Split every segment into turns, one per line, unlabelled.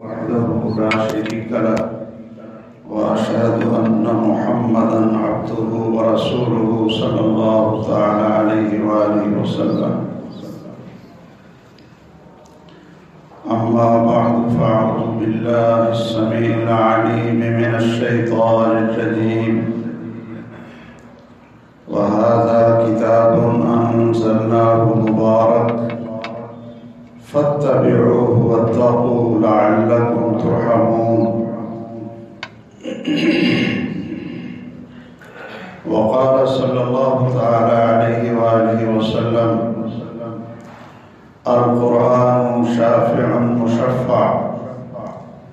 وحده لا شريك له وأشهد أن محمدا عبده ورسوله صلى الله تعالى عليه وآله وسلم. أما بعد فأعوذ بالله السميع العليم من الشيطان الرجيم. وهذا كتاب أنزلناه مبارك فاتبعوه واتقوا لعلكم ترحمون. وقال صلى الله تعالى عليه وآله وسلم: القرآن شافع مشفع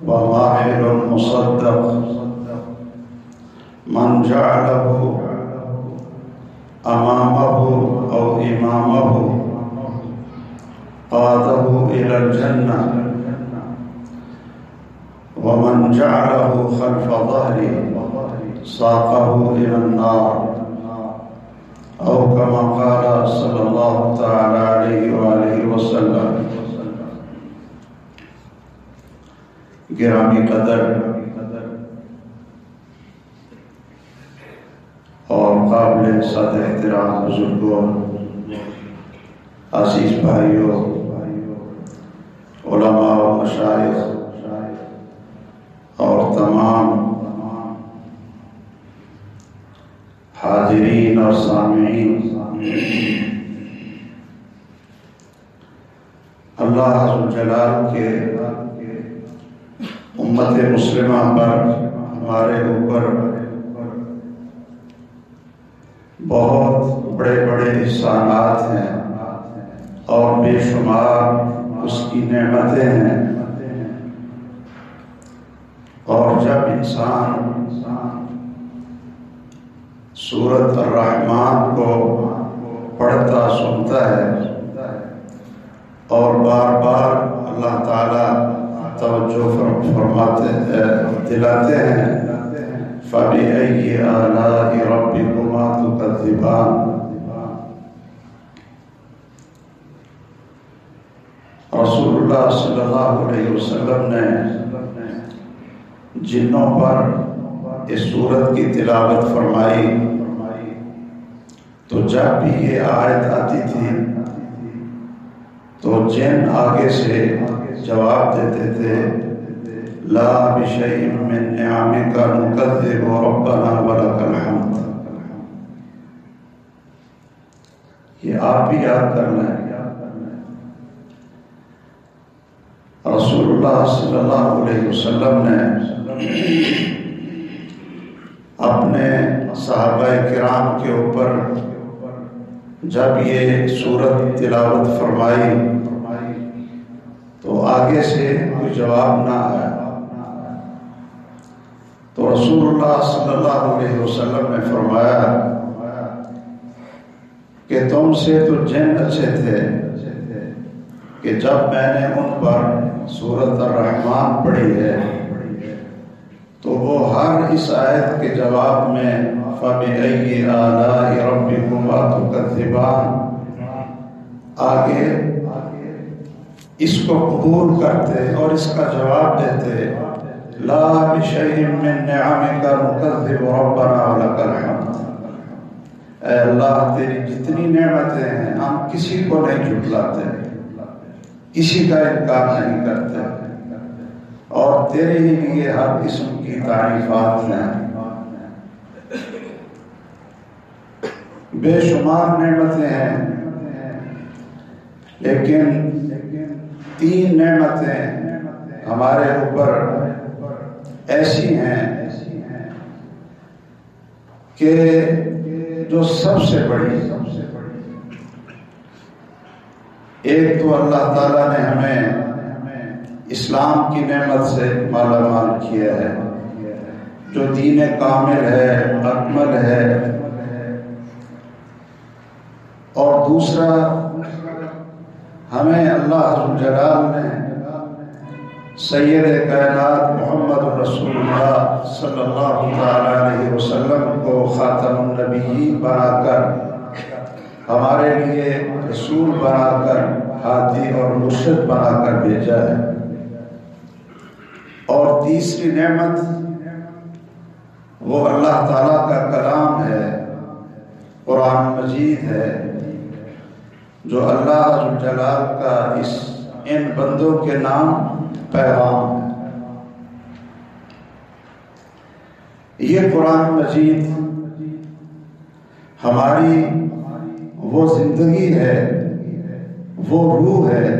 وماحل مصدق من جعله أمامه أو إمامه قاده إلى الجنة ومن جعله خلف ظهره ساقه إلى النار، أو كما قال صلى الله تعالى عليه وآله وسلم. گرامی قدر اور قابل صد احترام بزرگوں، عزیز بھائیوں، علماء و مشائخ اور تمام حاضرین اور سامعین، اللہ عز و جلال کے امت مسلمہ پر ہمارے اوپر بہت بڑے بڑے احسانات ہیں اور بے شمار اس کی نعمتیں ہیں. اور جب انسان سورۃ الرحمن کو پڑھتا سنتا ہے اور بار بار اللہ تعالیٰ توجہ فرماتے دلاتے ہیں: فَبِأَيِّ آلَاءِ رَبِّكُمَا تُكَذِّبَانِ. رسول اللہ صلی اللہ علیہ وسلم نے جنوں پر اس سورت کی تلاوت فرمائی تو جب بھی یہ آیت آتی تھی تو جن آگے سے جواب دیتے تھے: لا بشیء من نعمک نکذب ربنا ولک الحمد. یہ آپ بھی یاد کرنا ہے. رسول اللہ صلی اللہ علیہ وسلم نے اپنے صحابہ کرام کے اوپر جب یہ سورت تلاوت فرمائی تو آگے سے کوئی جواب نہ آیا تو رسول اللہ صلی اللہ علیہ وسلم نے فرمایا کہ تم سے تو جن اچھے تھے کہ جب میں نے ان پر سورۃ الرحمن پڑھی ہے تو وہ ہر اس آیت کے جواب میں فَبِأَيِّ آلَاءِ رَبِّكُمَا تُكَذِّبَانِ آگے اس کو قبول کرتے اور اس کا جواب دیتے: لا بشیء من نعمک نکذب ربنا ولک الحمد. اے اللہ، تیری جتنی نعمتیں ہیں ہم کسی کو نہیں جھٹلاتے، کسی کا انکار نہیں کرتے، اور تیرے ہی لیے ہر قسم کی تعریفات ہیں. بے شمار نعمتیں ہیں، لیکن 3 نعمتیں ہمارے اوپر ایسی ہیں کہ جو سب سے بڑی. ایک تو اللہ تعالیٰ نے ہمیں اسلام کی نعمت سے مالا مال کیا ہے، جو دین کامل ہے، اکمل ہے. اور دوسرا، ہمیں اللہ عز و جلال نے سید کائنات محمد رسول اللہ صلی اللہ تعالی علیہ وسلم کو خاتم النبیین بنا کر، ہمارے لیے رسول بنا کر، ہادی اور مرشد بنا کر بھیجا ہے. اور تیسری نعمت وہ اللہ تعالیٰ کا کلام ہے، قرآن مجید ہے، جو اللہ ذو الجلال کا ان بندوں کے نام پیغام ہے۔ یہ قرآن مجید ہماری وہ زندگی ہے، وہ روح ہے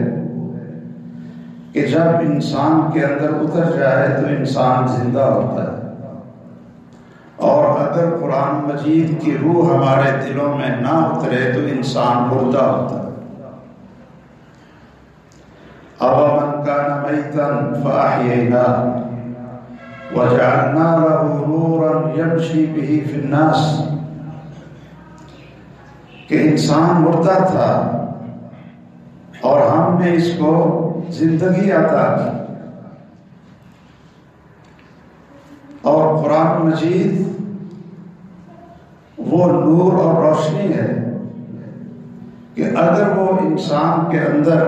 کہ جب انسان کے اندر اتر جائے تو انسان زندہ ہوتا ہے، اور اگر قرآن مجید کی روح ہمارے دلوں میں نہ اترے تو انسان مردہ ہوتا ہے۔ أَوَمَنْ كَانَ مَيْتًا فَأَحْيَيْنَاهُ وَجَعَلْنَا لَهُ نُورًا يَمْشِي بِهِ فِي النَّاسِ، کہ انسان مردہ تھا اور ہم نے اس کو زندگی عطا کی۔ اور قرآن مجید وہ نور اور روشنی ہے کہ اگر وہ انسان کے اندر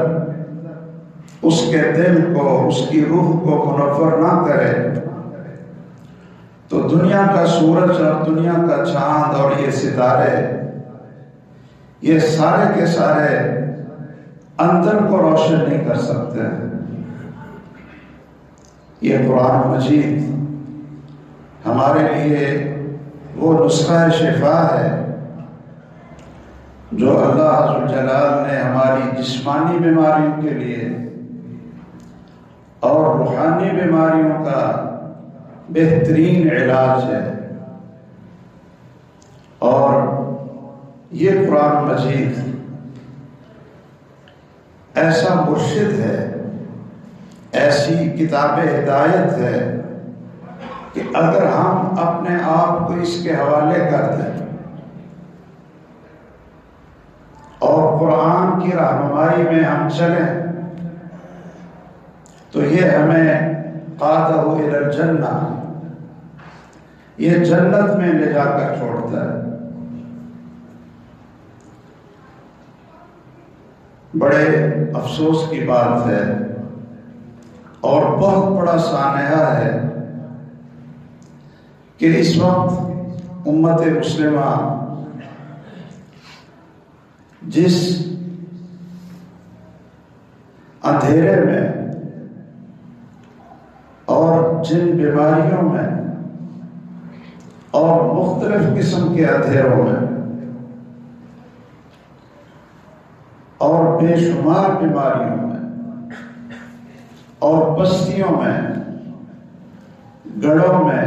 اس کے دل کو، اس کی روح کو منور نہ کرے تو دنیا کا سورج اور دنیا کا چاند اور یہ ستارے، یہ سارے کے سارے اندر کو روشن نہیں کر سکتے۔ یہ قرآن مجید ہمارے لیے وہ نسخہ شفا ہے جو اللہ ذو الجلال نے ہماری جسمانی بیماریوں کے لیے اور روحانی بیماریوں کا بہترین علاج ہے۔ اور یہ قرآن مجید ایسا مرشد ہے، ایسی کتاب ہدایت ہے کہ اگر ہم اپنے آپ کو اس کے حوالے کر دیں اور قرآن کی رہنمائی میں ہم چلیں تو یہ ہمیں قادہ الی الجنہ، یہ جنت میں لے جا کر چھوڑتا ہے۔ بڑے افسوس کی بات ہے اور بہت بڑا سانحہ ہے کہ اس وقت امت مسلمہ جس اندھیرے میں اور جن بیماریوں میں اور مختلف قسم کے اندھیروں میں اور بے شمار بیماریوں میں اور بستیوں میں، گڑھوں میں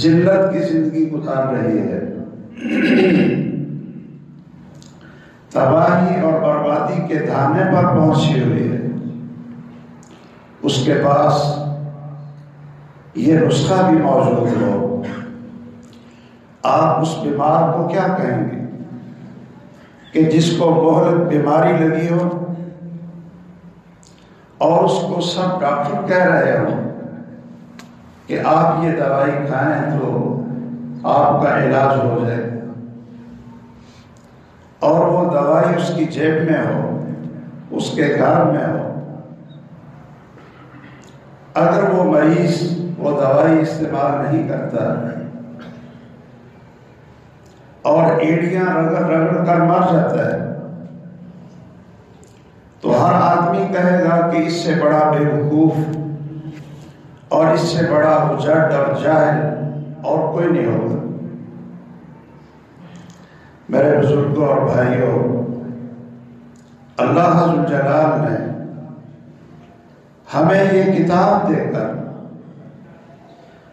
ذلت کی زندگی گزار رہی ہے، تباہی اور بربادی کے دھانے پر پہنچی ہوئی ہے، اس کے پاس یہ نسخہ بھی موجود ہو، آپ اس بیمار کو کیا کہیں گے کہ جس کو مہلک بیماری لگی ہو اور اس کو سب ڈاکٹر کہہ رہے ہو کہ آپ یہ دوائی کھائیں تو آپ کا علاج ہو جائے، اور وہ دوائی اس کی جیب میں ہو، اس کے گھر میں ہو، اگر وہ مریض وہ دوائی استعمال نہیں کرتا اور ایڑیاں رگڑ رگڑ کر مر جاتا ہے تو ہر آدمی کہے گا کہ اس سے بڑا بیوقوف اور اس سے بڑا اجڑ اور جاہل اور کوئی نہیں ہوگا۔ میرے بزرگوں اور بھائیوں، اللہ ذو الجلال نے ہمیں یہ کتاب دے کر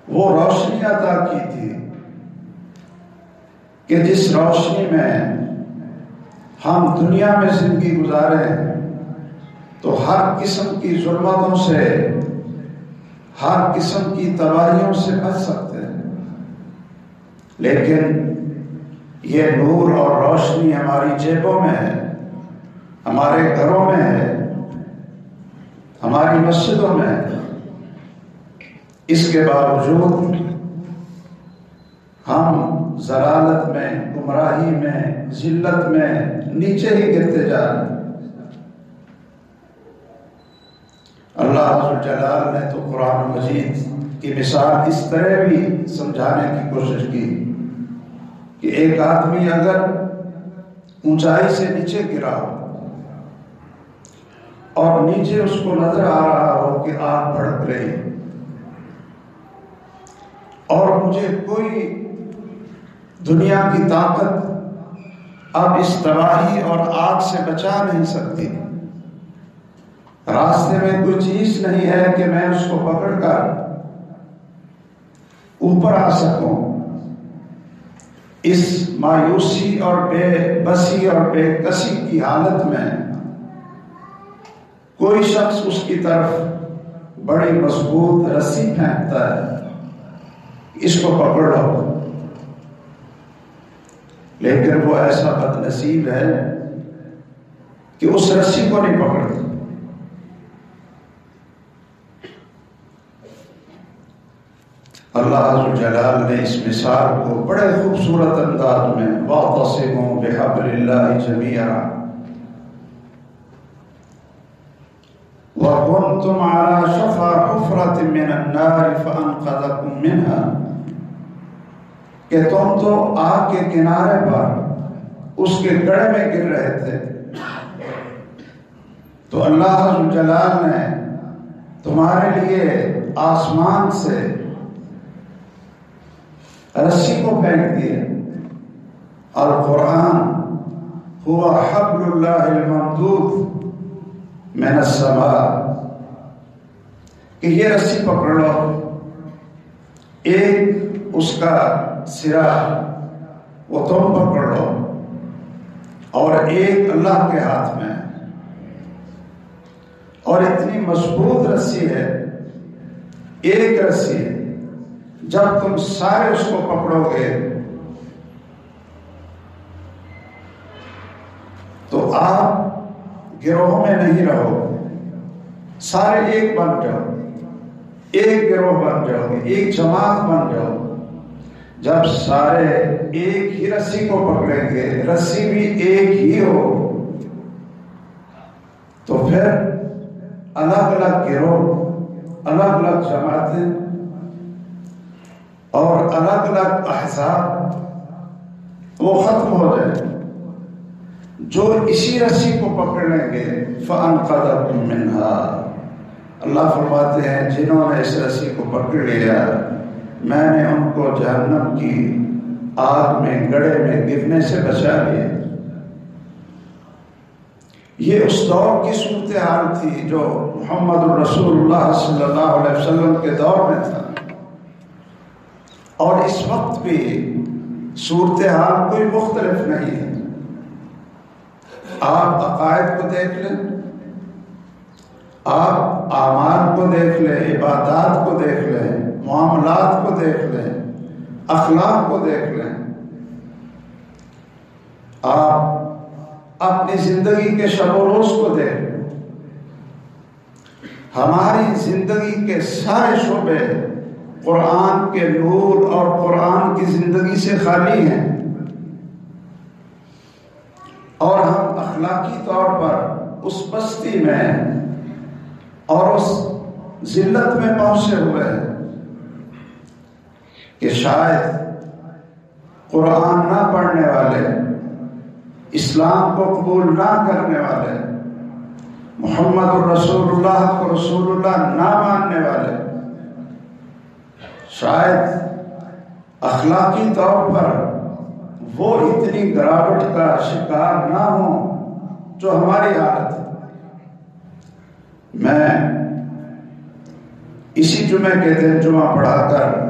وہ روشنی عطا کی تھی کہ جس روشنی میں ہم دنیا میں زندگی گزاریں تو ہر قسم کی ظلمتوں سے، ہر قسم کی تباہیوں سے بچ سکتے ہیں، لیکن یہ نور اور روشنی ہماری جیبوں میں ہے، ہمارے گھروں میں ہے، ہماری مسجدوں میں ہے۔ اس کے باوجود ہم ضلالت میں، گمراہی میں، ذلت میں نیچے ہی گرتے جا رہے ہیں۔ اللہ عز جلال نے تو قرآن مجید کی مثال اس طرح بھی سمجھانے کی کوشش کی کہ ایک آدمی اگر اونچائی سے نیچے گرا اور نیچے اس کو نظر آ رہا ہو کہ آگ بھڑک رہی اور مجھے کوئی دنیا کی طاقت اب اس تباہی اور آگ سے بچا نہیں سکتی، راستے میں کوئی چیز نہیں ہے کہ میں اس کو پکڑ کر اوپر آ سکوں، اس مایوسی اور بے بسی اور بے کسی کی حالت میں کوئی شخص اس کی طرف بڑی مضبوط رسی پھینکتا ہے، اس کو پکڑ لو، لیکن وہ ایسا بد نصیب ہے کہ اس رسی کو نہیں پکڑتا۔ اللہ عز جلال نے اس مثال کو بڑے خوبصورت انداز میں وَاعْتَصِمُوا بِحَبْلِ اللَّهِ جَمِيعًا وَكُنْتُمْ عَلَى شَفَا حُفْرَةٍ مِّنَ النَّارِ فَأَنْقَذَكُم مِّنْهَا، کہ تم تو آگ کے کنارے پر اس کے گڑھے میں گر رہے تھے، تو اللہ عز جلال نے تمہارے لیے آسمان سے رسی کو پھینک دیے، اور قرآن ہوا حبل اللہ الممدود من السماء، کہ یہ رسی پکڑ لو، ایک اس کا سرا وہ تم پکڑ لو اور ایک اللہ کے ہاتھ میں، اور اتنی مضبوط رسی ہے، ایک رسی ہے، جب تم سارے اس کو پکڑو گے تو آپ گروہ میں نہیں رہو، سارے ایک بن جاؤ، ایک گروہ بن جاؤ گے، ایک جماعت بن جاؤ۔ جب سارے ایک ہی رسی کو پکڑیں گے، رسی بھی ایک ہی ہو، تو پھر الگ الگ گروہ، الگ الگ جماعتیں اور الگ الگ احزاب وہ ختم ہو جائے۔ جو اسی رسی کو پکڑ لیں گے فَأَنْقَذَكُم مِّنْهَا، اللہ فرماتے ہیں جنہوں نے اس رسی کو پکڑ لیا میں نے ان کو جہنم کی آگ میں گڑھے میں گرنے سے بچا لیا۔ یہ اس دور کی صورتحال تھی جو محمد الرسول اللہ صلی اللہ علیہ وسلم کے دور میں تھا، اور اس وقت بھی صورتحال کوئی مختلف نہیں ہے۔ آپ عقائد کو دیکھ لیں، آپ اعمال کو دیکھ لیں، عبادات کو دیکھ لیں، معاملات کو دیکھ لیں، اخلاق کو دیکھ لیں، آپ اپنی زندگی کے شب و روز کو دیکھ لیں، ہماری زندگی کے سارے شعبے قرآن کے نور اور قرآن کی زندگی سے خالی ہیں، اور ہم اخلاقی طور پر اس پستی میں اور اس ذلت میں پہنچے ہوئے ہیں کہ شاید قرآن نہ پڑھنے والے، اسلام کو قبول نہ کرنے والے، محمد الرسول اللہ کو رسول اللہ نہ ماننے والے شاید اخلاقی طور پر وہ اتنی گراوٹ کا شکار نہ ہوں جو ہماری حالت ہے۔ میں اسی جمعے کے دن جمعہ پڑھا کر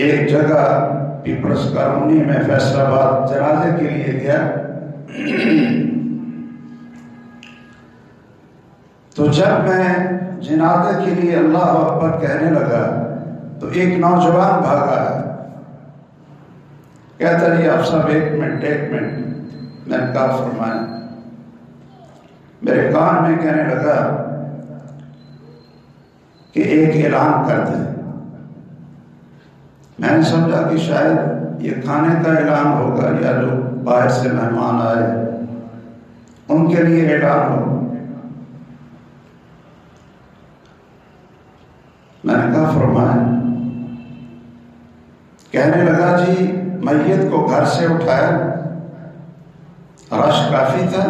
ایک جگہ پیپلز کالونی میں فیصل آباد جنازے کے لیے گیا، تو جب میں جنازے کے لیے اللہ اکبر کہنے لگا تو ایک نوجوان بھاگا، کہتا جی آپ صاحب ایک منٹ میں نے کہا فرمائیں، میرے کان میں کہنے لگا کہ ایک اعلان کر دیں۔ میں نے سمجھا کہ شاید یہ کھانے کا اعلان ہوگا یا جو باہر سے مہمان آئے ان کے لیے اعلان ہو۔ میں نے کہا فرمائیں۔ کہنے لگا جی میت کو گھر سے اٹھایا، رش کافی تھا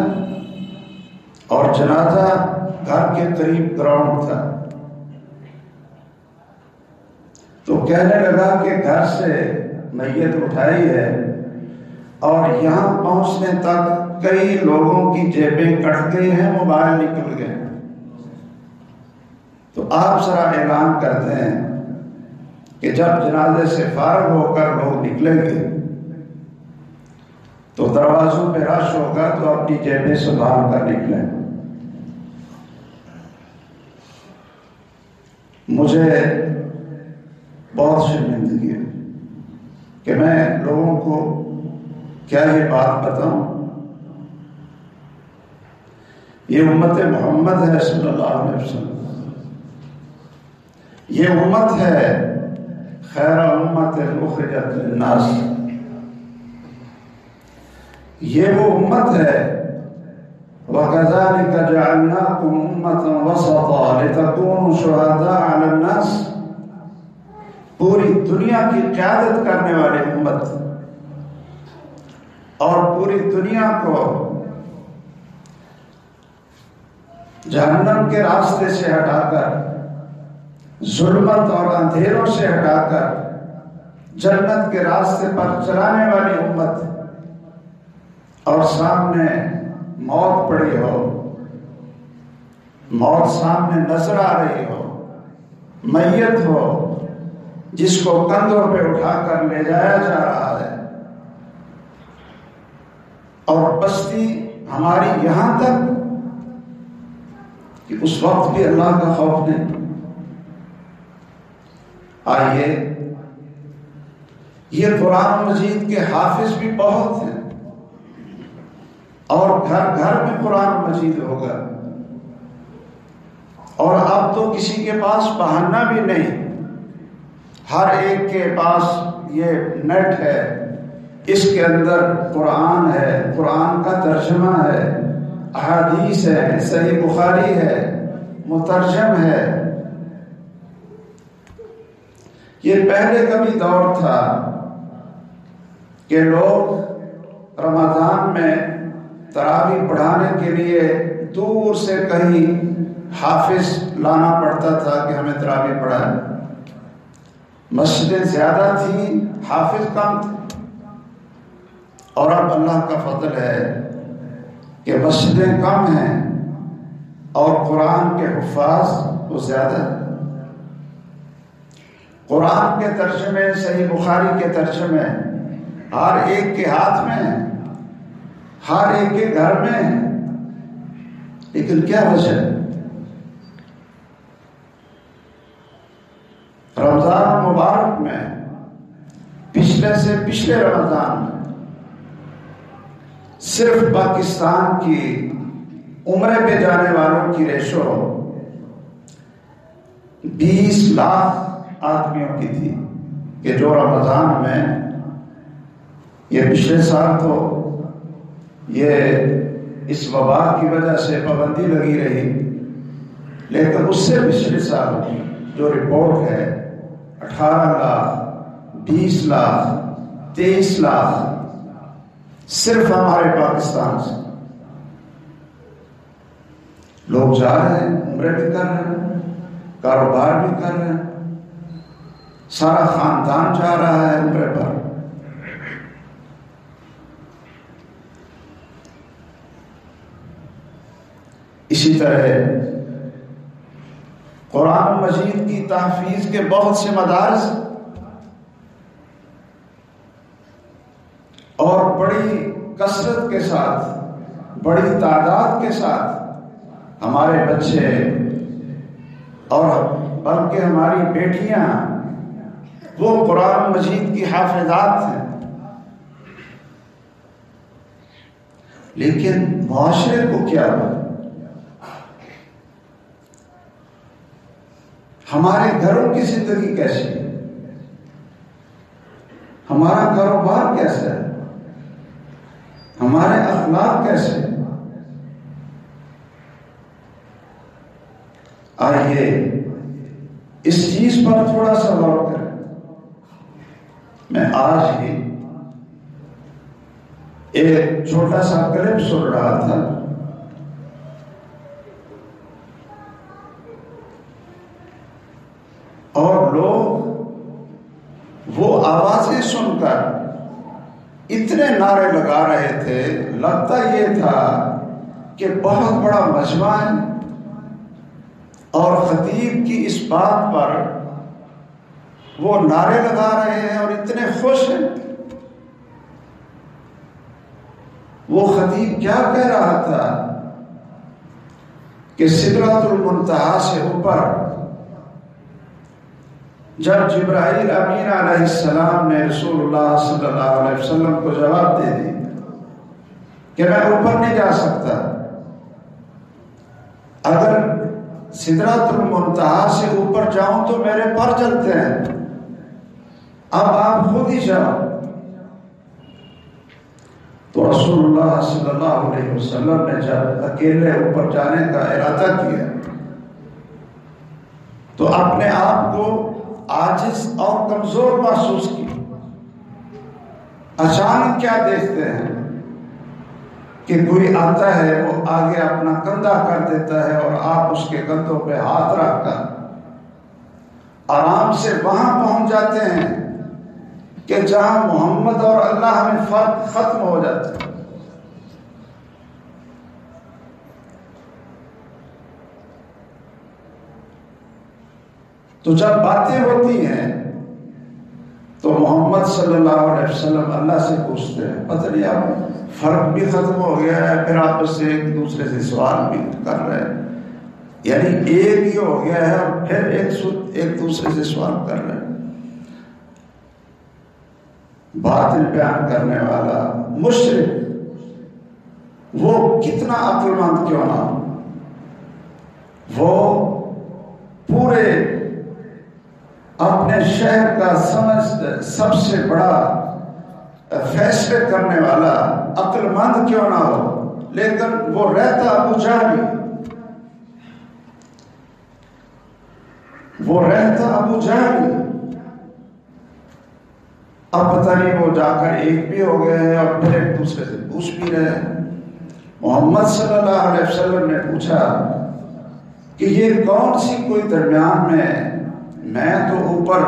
اور جنازہ گھر کے قریب گراؤنڈ تھا، تو کہنے لگا کہ گھر سے میت اٹھائی ہے اور یہاں پہنچنے تک کئی لوگوں کی جیبیں کٹ گئی ہیں، موبائل نکل گئے، تو آپ ذرا اعلان کرتے ہیں کہ جب جنازے سے فارغ ہو کر لوگ نکلیں گے تو دروازوں پہ رش ہوگا تو اپنی جیبیں سنبھال کر نکلیں۔ مجھے بہت شرمندگی ہے کہ میں لوگوں کو کیا یہ بات بتاؤں۔ یہ امت محمد ہے صلی اللہ علیہ وسلم، یہ امت ہے خیر امت اخرجت للناس، یہ وہ امت ہے وَكَذَلِكَ جَعَلْنَاكُمْ أُمَّةً وَسَطًا لِتَكُونُوا شُهَدَاءَ عَلَى النَّاسِ، پوری دنیا کی قیادت کرنے والی امت اور پوری دنیا کو جہنم کے راستے سے ہٹا کر، ظلمت اور اندھیروں سے ہٹا کر جنت کے راستے پر چلانے والی امت، اور سامنے موت پڑی ہو، موت سامنے نظر آ رہی ہو، میت ہو جس کو کندھوں پہ اٹھا کر لے جایا جا رہا ہے، اور بستی ہماری یہاں تک کہ اس وقت بھی اللہ کا خوف نہیں۔ آئیے، یہ قرآن مجید کے حافظ بھی بہت ہیں اور گھر گھر میں قرآن مجید ہوگا، اور اب تو کسی کے پاس بہانہ بھی نہیں، ہر ایک کے پاس یہ نیٹ ہے، اس کے اندر قرآن ہے، قرآن کا ترجمہ ہے، احادیث ہے، صحیح بخاری ہے، مترجم ہے۔ یہ پہلے کبھی دور تھا کہ لوگ رمضان میں تراویح پڑھانے کے لیے دور سے کہیں حافظ لانا پڑتا تھا کہ ہمیں تراویح پڑھائیں، مسجدیں زیادہ تھیں، حافظ کم تھے، اور اب اللہ کا فضل ہے کہ مسجدیں کم ہیں اور قرآن کے حفاظ وہ زیادہ ہیں۔ قرآن کے ترجمے، صحیح بخاری کے ترجمے ہر ایک کے ہاتھ میں ہیں، ہر ایک کے گھر میں ہیں، لیکن کیا وجہ؟ رمضان مبارک میں، پچھلے سے پچھلے رمضان میں صرف پاکستان کی عمرے پہ جانے والوں کی ریشو 20 لاکھ آدمیوں کی تھی، کہ جو رمضان میں، یہ پچھلے سال تو یہ اس وبا کی وجہ سے پابندی لگی رہی، لیکن اس سے پچھلے سال جو رپورٹ ہے 18 لاکھ، 20 لاکھ، 23 لاکھ صرف ہمارے پاکستان سے لوگ جا رہے ہیں، عمرے بھی کر رہے ہیں، کاروبار بھی کر رہے ہیں، سارا خاندان جا رہا ہے عمرے پر۔ اسی طرح قرآن مجید کی تحفیظ کے بہت سے مدارس اور بڑی کثرت کے ساتھ، بڑی تعداد کے ساتھ ہمارے بچے اور بلکہ ہماری بیٹیاں وہ قرآن مجید کی حافظات ہیں، لیکن معاشرے کو کیا ہوا؟ ہمارے گھروں کی زندگی کیسی ہے؟ ہمارا کاروبار کیسا ہے؟ ہمارے اخلاق کیسے ہیں؟ آئیے اس چیز پر تھوڑا سا غور کریں. میں آج ہی ایک چھوٹا سا کلپ سن رہا تھا. اور لوگ وہ آوازیں سن کر اتنے نعرے لگا رہے تھے، لگتا یہ تھا کہ بہت بڑا مجمع ہے اور خطیب کی اس بات پر وہ نعرے لگا رہے ہیں اور اتنے خوش ہیں. وہ خطیب کیا کہہ رہا تھا کہ سدرۃ المنتہا سے اوپر جب جبرائیل امین علیہ السلام نے رسول اللہ صلی اللہ علیہ وسلم کو جواب دے دی کہ میں اوپر نہیں جا سکتا، اگر سدرۃ المنتہا سے اوپر جاؤں تو میرے پر جلتے ہیں، اب آپ خود ہی جاؤ. تو رسول اللہ صلی اللہ علیہ وسلم نے جب اکیلے اوپر جانے کا ارادہ کیا تو اپنے آپ کو عاجز اور کمزور محسوس کی. اچانک کیا دیکھتے ہیں کہ کوئی آتا ہے، وہ آگے اپنا کندھا کر دیتا ہے اور آپ اس کے کندھوں پہ ہاتھ رکھ کر آرام سے وہاں پہنچ جاتے ہیں کہ جہاں محمد اور اللہ میں فرق ختم ہو جاتا ہے. تو جب باتیں ہوتی ہیں تو محمد صلی اللہ علیہ وسلم اللہ سے پوچھتے ہیں، پتہ نہیں آپ فرق بھی ختم ہو گیا ہے، پھر آپس سے ایک دوسرے سے سوال بھی کر رہے ہیں، یعنی ایک ہی ہو گیا ہے اور پھر ایک دوسرے سے سوال کر رہے ہیں. باطل بیان کرنے والا مشرک وہ کتنا عقل مند کیوں نہ ہو، وہ پورے اپنے شہر کا سب سے بڑا فیصلے کرنے والا عقل مند کیوں نہ ہو، لیکن وہ رہتا ابو جہل، وہ رہتا ابو جہل. اب پتہ نہیں وہ جا کر ایک بھی ہو گئے ہیں اور پھر ایک دوسرے سے پوچھ بھی رہے ہیں. محمد صلی اللہ علیہ وسلم نے پوچھا کہ یہ کون سی کوئی درمیان میں تو اوپر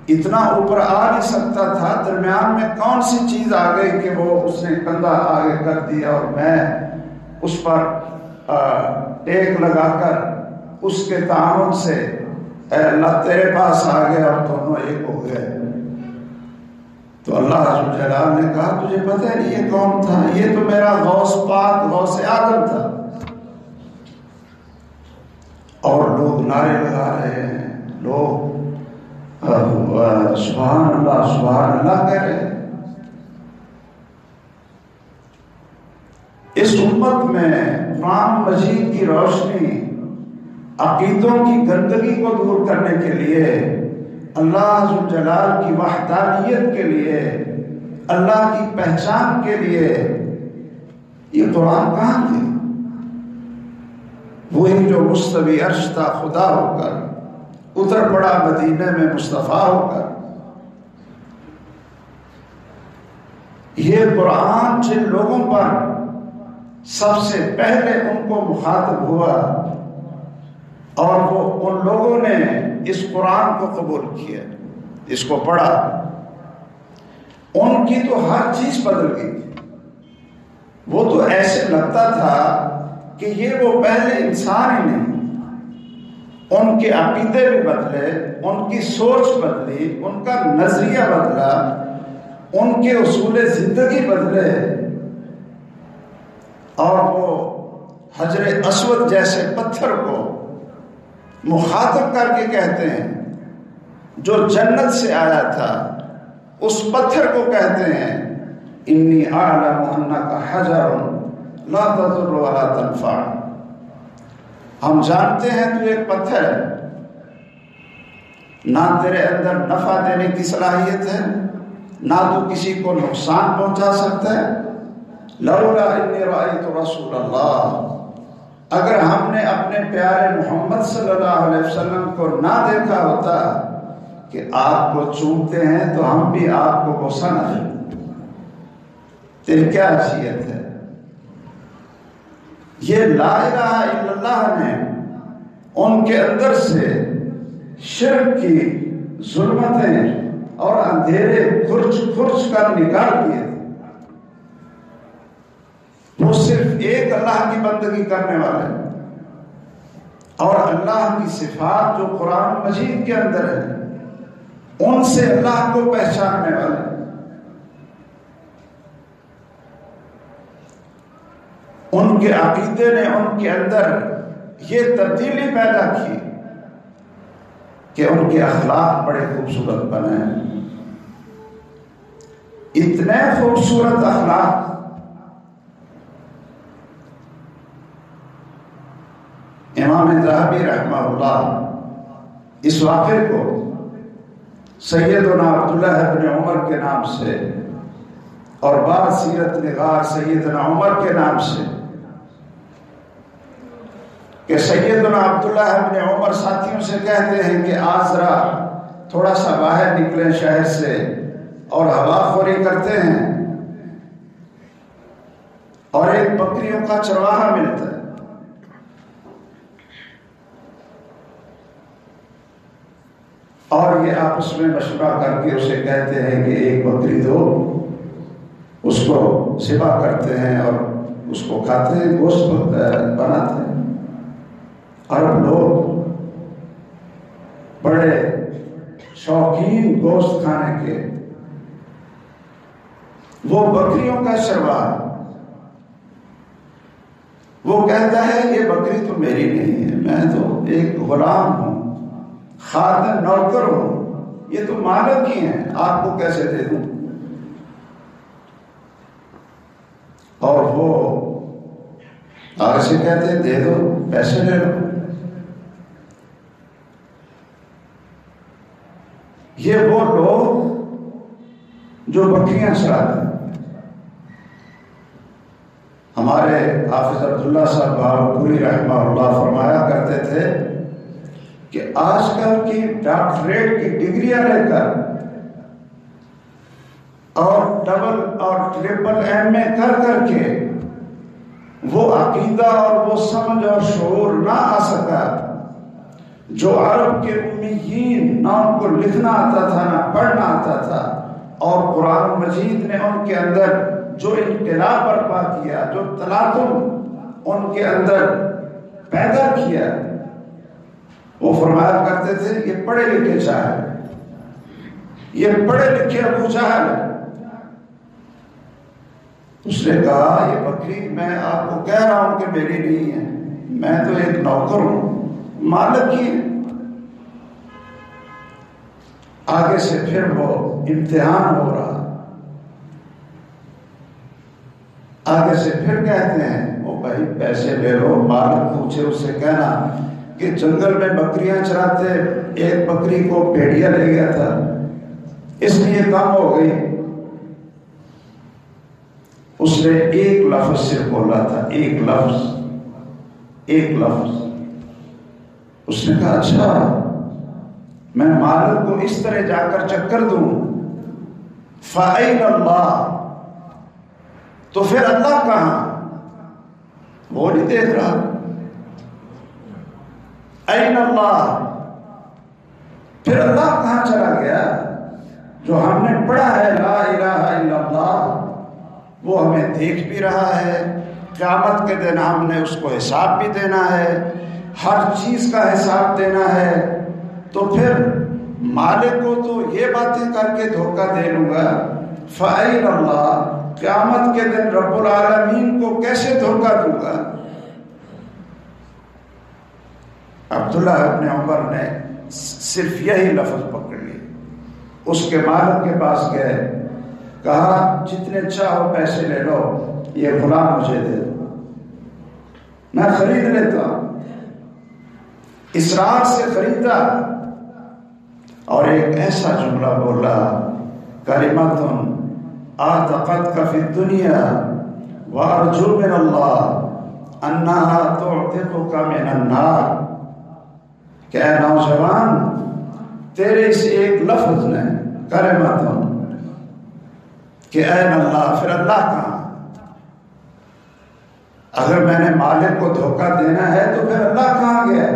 اتنا اوپر آ نہیں سکتا تھا، درمیان میں کون سی چیز آ گئی کہ وہ اس نے کندھا آگے کر دیا اور میں اس پر ٹیک لگا کر اس کے تعاون سے اے اللہ تیرے پاس آ گئے اور دونوں ایک ہو گئے. تو اللہ عز و جلال نے کہا تجھے پتہ نہیں یہ کون تھا؟ یہ تو میرا غوث پاک غوث اعظم تھا. اور لوگ نعرے لگا رہے ہیں، لوگ سبحان اللہ کہہ رہے ہیں. اس امت میں قرآن مجید کی روشنی عقیدوں کی گندگی کو دور کرنے کے لیے، اللہ عز و جلال کی وحدانیت کے لیے، اللہ کی پہچان کے لیے یہ قرآن کہاں تھے؟ وہی جو مستوی عرش تھا خدا ہو کر اتر پڑا مدینہ میں مصطفیٰ ہو کر. یہ قرآن جن لوگوں پر سب سے پہلے ان کو مخاطب ہوا اور وہ ان لوگوں نے اس قرآن کو قبول کیا، اس کو پڑھا، ان کی تو ہر چیز بدل گئی. وہ تو ایسے لگتا تھا کہ یہ وہ پہلے انسان ہی نہیں. ان کے عقیدے بھی بدلے، ان کی سوچ بدلی، ان کا نظریہ بدلا، ان کے اصول زندگی بدلے، اور وہ حجر اسود جیسے پتھر کو مخاطب کر کے کہتے ہیں جو جنت سے آیا تھا، اس پتھر کو کہتے ہیں انی اعلم انک حجر لا تضر ولا تنفع. ہم جانتے ہیں تو ایک پتھر ہے، نہ تیرے اندر نفع دینے کی صلاحیت ہے، نہ تو کسی کو نقصان پہنچا سکتا ہے. لولا انی رأیت رسول اللہ اگر ہم نے اپنے پیارے محمد صلی اللہ علیہ وسلم کو نہ دیکھا ہوتا کہ آپ کو چومتے ہیں تو ہم بھی آپ کو بوسہ نہ دیتے۔ تیری کیا حیثیت ہے؟ یہ لا الہ الا اللہ نے ان کے اندر سے شرک کی ظلمتیں اور اندھیرے کھرچ کر نکال دیے۔ وہ صرف ایک اللہ کی بندگی کرنے والے اور اللہ کی صفات جو قرآن مجید کے اندر ہے ان سے اللہ کو پہچاننے والے۔ ان کے عقیدے نے ان کے اندر یہ تبدیلی پیدا کی کہ ان کے اخلاق بڑے خوبصورت بنے، اتنے خوبصورت اخلاق امام ذہبی رحمہ اللہ اس واقعے کو سیدنا عبداللہ ابن عمر کے نام سے اور بعض سیرت نگار سیدنا عمر کے نام سے کہ سیدنا عبداللہ ابن عمر ساتھیوں سے کہتے ہیں کہ آج ذرا تھوڑا سا باہر نکلیں شہر سے اور ہوا خوری کرتے ہیں، اور ایک بکریوں کا چرواہا ملتا ہے، اور یہ آپس میں مشورہ کر کے اسے کہتے ہیں کہ ایک بکری دو، اس کو ذبح کرتے ہیں اور اس کو کھاتے ہیں، گوشت بناتے ہیں۔ عرب لوگ بڑے شوقین گوشت کھانے کے، وہ بکریوں کا چرواہا وہ کہتا ہے یہ بکری تو میری نہیں ہے، میں تو ایک غلام ہوں، خادم نوکر ہوں، یہ تو مالک ہی ہیں، آپ کو کیسے دے دوں؟ اور وہ آگے سے کہتے ہیں دے دو، پیسے لے لو۔ یہ وہ لوگ جو بکریاں چراتے ہیں۔ ہمارے حافظ عبداللہ صاحب بہاولپوری رحمہ اللہ فرمایا کرتے تھے کہ آج کل کی ڈاکٹریٹ کی ڈگریاں لے کر اور ڈبل اور ٹرپل ایم اے کر کے وہ عقیدہ اور وہ سمجھ اور شعور نہ آ سکا جو عرب کے امیین نہ ان کو لکھنا آتا تھا نہ پڑھنا آتا تھا، اور قرآن مجید نے ان کے اندر جو انقلاب برپا کیا، جو تلاطم ان کے اندر پیدا کیا، وہ فرمایا کرتے تھے یہ پڑھے لکھے چاہے، یہ پڑھے لکھے ابو جہل ہے۔ اس نے کہا یہ بکری میں آپ کو کہہ رہا ہوں کہ میری نہیں ہے، میں تو ایک نوکر ہوں، مالک ہی ہے۔ آگے سے پھر وہ امتحان ہو رہا، آگے سے پھر کہتے ہیں وہ بھائی پیسے لے لو، مالک پوچھے اس سے کہنا کہ جنگل میں بکریاں چراتے، ایک بکری کو بھیڑیا لے گیا تھا اس لیے کم ہو گئی۔ اس نے ایک لفظ صرف بولا تھا، ایک لفظ۔ اس نے کہا اچھا میں مالک کو اس طرح جا کر چکر دوں، فَأَيْنَ اللَّهُ، تو پھر اللہ کہاں؟ وہ نہیں دیکھ رہا۔ أَيْنَ اللَّهُ، پھر اللہ کہاں چلا گیا؟ جو ہم نے پڑھا ہے لا الہ الا اللہ وہ ہمیں دیکھ بھی رہا ہے، قیامت کے دن ہم نے اس کو حساب بھی دینا ہے، ہر چیز کا حساب دینا ہے، تو پھر مالک کو تو یہ باتیں کر کے دھوکہ دے لوں گا، فَأَيْنَ اللَّهُ، قیامت کے دن رب العالمین کو کیسے دھوکہ دوں گا؟ عبداللہ ابن عمر نے صرف یہی لفظ پکڑ لی، اس کے مالک کے پاس گئے، کہا جتنے چاہو پیسے لے لو، یہ غلام مجھے دے دو، میں خرید لیتا ہوں۔ اسرار سے خریدا اور ایک ایسا جملہ بولا، کلمۃ اعتقدک فی الدنیا وارجو من اللہ انہا تعتقک من النار، کہ اے نوجوان تیرے اس ایک لفظ نے کلمۃ کہ این اللہ، پھر اللہ کہاں؟ اگر میں نے مالک کو دھوکہ دینا ہے تو پھر اللہ کہاں گیا؟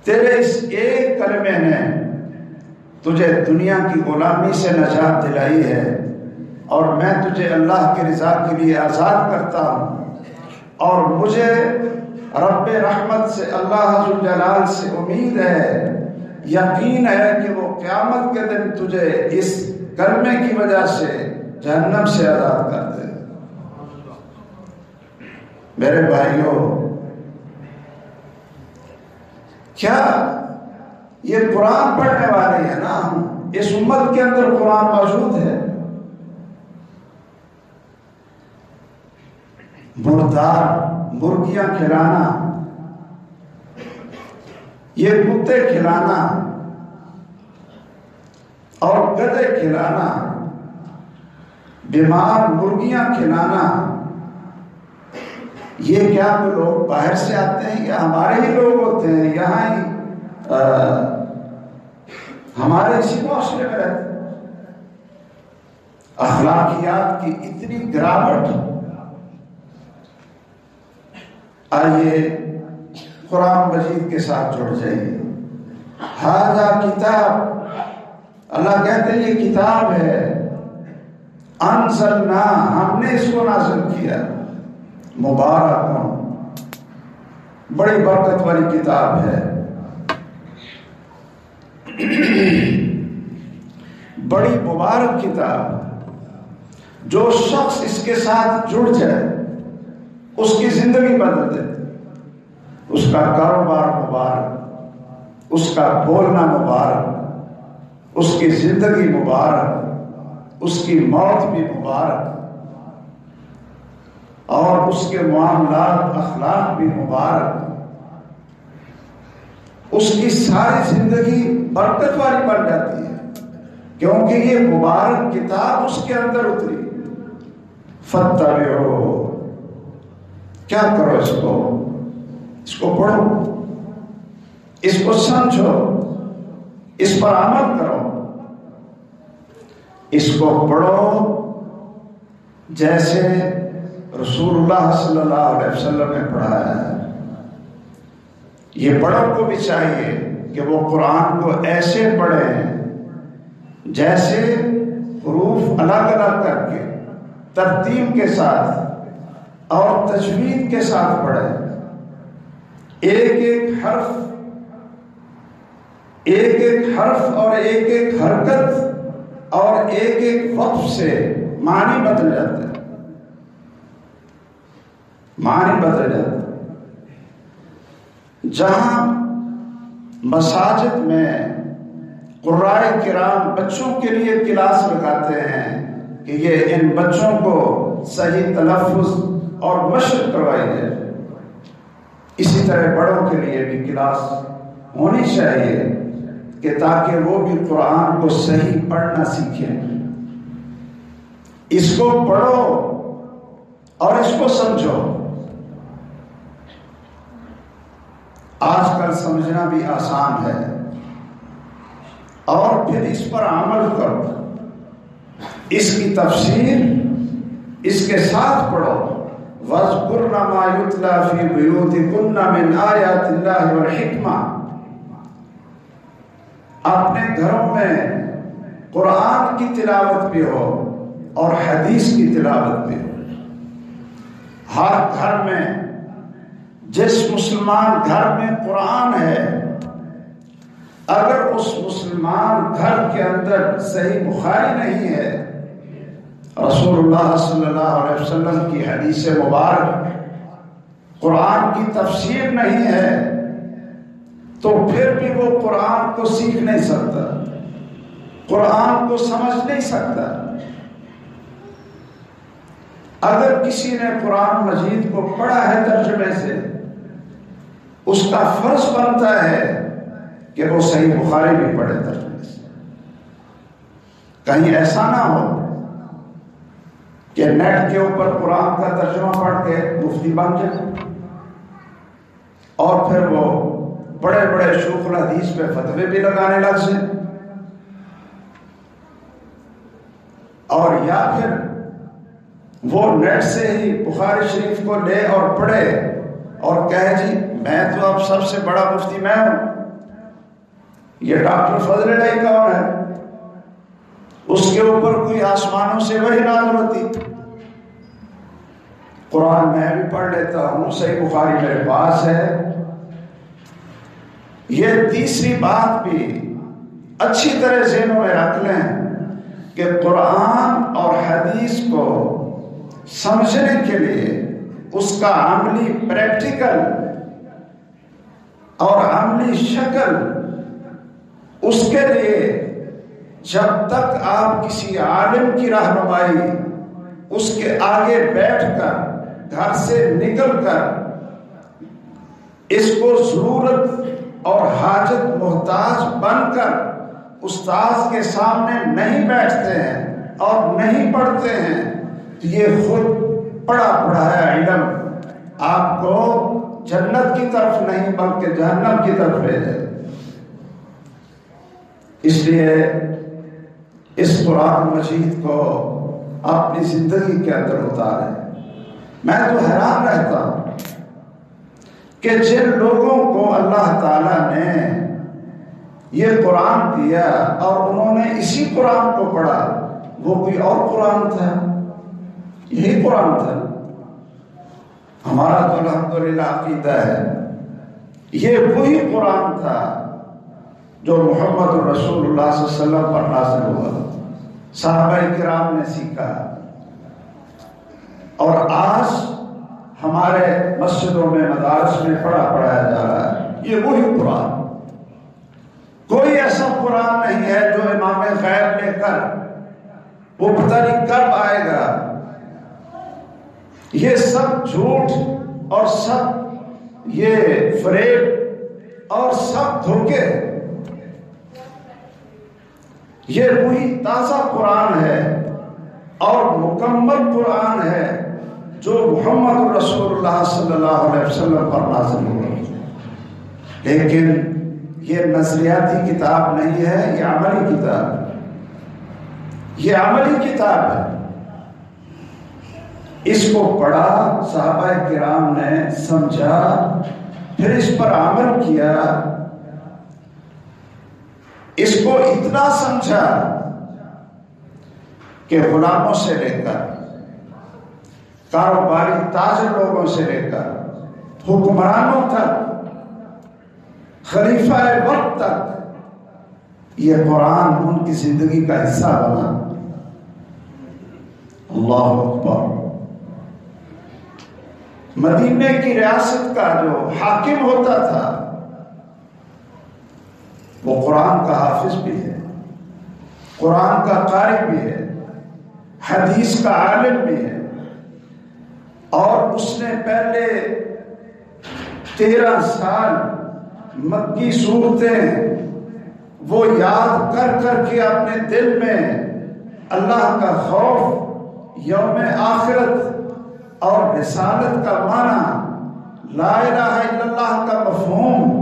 تیرے اس ایک کلمے نے تجھے دنیا کی غلامی سے نجات دلائی ہے، اور میں تجھے اللہ کی رضا کے لیے آزاد کرتا ہوں، اور مجھے رب رحمت سے اللہ ذوالجلال سے امید ہے، یقین ہے کہ وہ قیامت کے دن تجھے اس کلمے کی وجہ سے جہنم سے آزاد کر دے۔ میرے بھائیوں، کیا یہ قرآن پڑھنے والے ہیں نا، اس امت کے اندر قرآن موجود ہے؟ مردار مرغیاں کھلانا، یہ کتے کھلانا اور گدھے کھلانا، بیمار مرغیاں کھلانا، یہ کیا وہ لوگ باہر سے آتے ہیں یا ہمارے ہی لوگ ہوتے ہیں؟ یہاں ہی ہمارے اسی معاشرے میں رہتے ہیں۔ اخلاقیات کی اتنی گراوٹ۔ آئیے قرآن مجید کے ساتھ جڑ جائیے۔ ھذا کتاب، اللہ کہتے ہیں یہ کتاب ہے، انزلنا، ہم نے اس کو نازل کیا، مبارک، بڑی برکت والی کتاب ہے، بڑی مبارک کتاب۔ جو شخص اس کے ساتھ جڑ جائے اس کی زندگی بدل دے، اس کا کاروبار مبارک، اس کا بولنا مبارک، اس کی زندگی مبارک، اس کی موت بھی مبارک، اور اس کے معاملات اخلاق بھی مبارک، اس کی ساری زندگی برکت والی بن جاتی ہے، کیونکہ یہ مبارک کتاب اس کے اندر اتری۔ فاتبعوا، کیا کرو اس کو پڑھو، اس کو سمجھو، اس پر عمل کرو، اس کو پڑھو جیسے رسول اللہ صلی اللہ علیہ وسلم نے پڑھایا ہے۔ یہ بڑوں کو بھی چاہیے کہ وہ قرآن کو ایسے پڑھیں جیسے حروف الگ الگ کر کے ترتیب کے ساتھ اور تجوید کے ساتھ پڑھیں، ایک ایک حرف اور ایک ایک حرکت اور ایک ایک وقف سے معنی بدل جاتے ہیں، معنی بدل جاتے ہیں۔ جہاں مساجد میں قرائے کرام بچوں کے لیے کلاس لگاتے ہیں کہ یہ ان بچوں کو صحیح تلفظ اور مشق کروائی جائے، اسی طرح بڑوں کے لیے بھی کلاس ہونی چاہیے کہ تاکہ وہ بھی قرآن کو صحیح پڑھنا سیکھیں۔ اس کو پڑھو اور اس کو سمجھو۔ آج کل سمجھنا بھی آسان ہے، اور پھر اس پر عمل کرو، اس کی تفسیر اس کے ساتھ پڑھو۔ وَاذْكُرْنَ مَا يُتْلَى فِي بُيُوتِكُنَّ مِنْ آيَاتِ اللَّهِ وَالْحِكْمَةِ، اپنے گھروں میں قرآن کی تلاوت بھی ہو اور حدیث کی تلاوت بھی ہو۔ ہر گھر میں، جس مسلمان گھر میں قرآن ہے، اگر اس مسلمان گھر کے اندر صحیح بخاری نہیں ہے، رسول اللہ صلی اللہ علیہ وسلم کی حدیث مبارک، قرآن کی تفسیر نہیں ہے، تو پھر بھی وہ قرآن کو سیکھ نہیں سکتا، قرآن کو سمجھ نہیں سکتا۔ اگر کسی نے قرآن مجید کو پڑھا ہے ترجمے سے، اس کا فرض بنتا ہے کہ وہ صحیح بخاری بھی پڑھے ترجمے سے، کہیں ایسا نہ ہو کہ نیٹ کے اوپر قرآن کا ترجمہ پڑھ کے مفتی بن جائے اور پھر وہ بڑے بڑے شیوخ الحدیث پہ فتوے بھی لگانے لگ سے، اور یا پھر وہ نیٹ سے ہی بخاری شریف کو لے اور پڑھے اور کہے جی میں تو اب سب سے بڑا مفتی میں ہوں، یہ ڈاکٹر فضل الہی کون ہے؟ اس کے اوپر کوئی آسمانوں سے وحی نازل ہوتی، قرآن میں بھی پڑھ لیتا ہوں، صحیح بخاری میرے پاس ہے۔ یہ تیسری بات بھی اچھی طرح ذہنوں میں رکھ لیں کہ قرآن اور حدیث کو سمجھنے کے لیے اس کا عملی پریکٹیکل اور عملی شکل، اس کے لیے جب تک آپ کسی عالم کی رہنمائی اس کے آگے بیٹھ کر گھر سے نکل کر اس کو ضرورت اور حاجت محتاج بن کر استاذ کے سامنے نہیں بیٹھتے ہیں اور نہیں پڑھتے ہیں تو یہ خود پڑھا پڑھایا علم آپ کو جنت کی طرف نہیں بلکہ جہنم کی طرف لے جائے۔ اس لیے اس قرآن مجید کو اپنی زندگی کے اندر اتاریں۔ میں تو حیران رہتا ہوں کہ جن لوگوں کو اللہ تعالیٰ نے یہ قرآن دیا اور انہوں نے اسی قرآن کو پڑھا، وہ کوئی اور قرآن تھا؟ یہی قرآن تھا؟ ہمارا تو الحمدللہ عقیدہ ہے یہ وہی قرآن تھا جو محمد رسول اللہ صلی اللہ علیہ وسلم پر نازل ہوا، صحابہ کرام نے سیکھا، اور آج ہمارے مسجدوں میں مدارس میں پڑھایا جا رہا ہے یہ وہی قرآن۔ کوئی ایسا قرآن نہیں ہے جو امام غیب لے کر وہ پتہ نہیں کب آئے گا، یہ سب جھوٹ اور سب یہ فریب اور سب دھوکے۔ یہ وہی تازہ قرآن ہے اور مکمل قرآن ہے جو محمد رسول اللہ صلی اللہ علیہ وسلم پر نازل ہوا، لیکن یہ نظریاتی کتاب نہیں ہے، یہ عملی کتاب ہے، یہ عملی کتاب ہے۔ اس کو پڑھا، صحابہ کرام نے سمجھا، پھر اس پر عمل کیا، اس کو اتنا سمجھا کہ غلاموں سے لے کر کاروباری تاجر لوگوں سے لے کر حکمرانوں تک، خلیفہ وقت تک یہ قرآن ان کی زندگی کا حصہ بنا۔ اللہ اکبر۔ مدینے کی ریاست کا جو حاکم ہوتا تھا وہ قرآن کا حافظ بھی ہے، قرآن کا قاری بھی ہے، حدیث کا عالم بھی ہے، اور اس نے پہلے 13 سال مکی صورتیں وہ یاد کر کر کے اپنے دل میں اللہ کا خوف، یوم آخرت اور رسالت کا معنی، لا الہ الا اللہ کا مفہوم،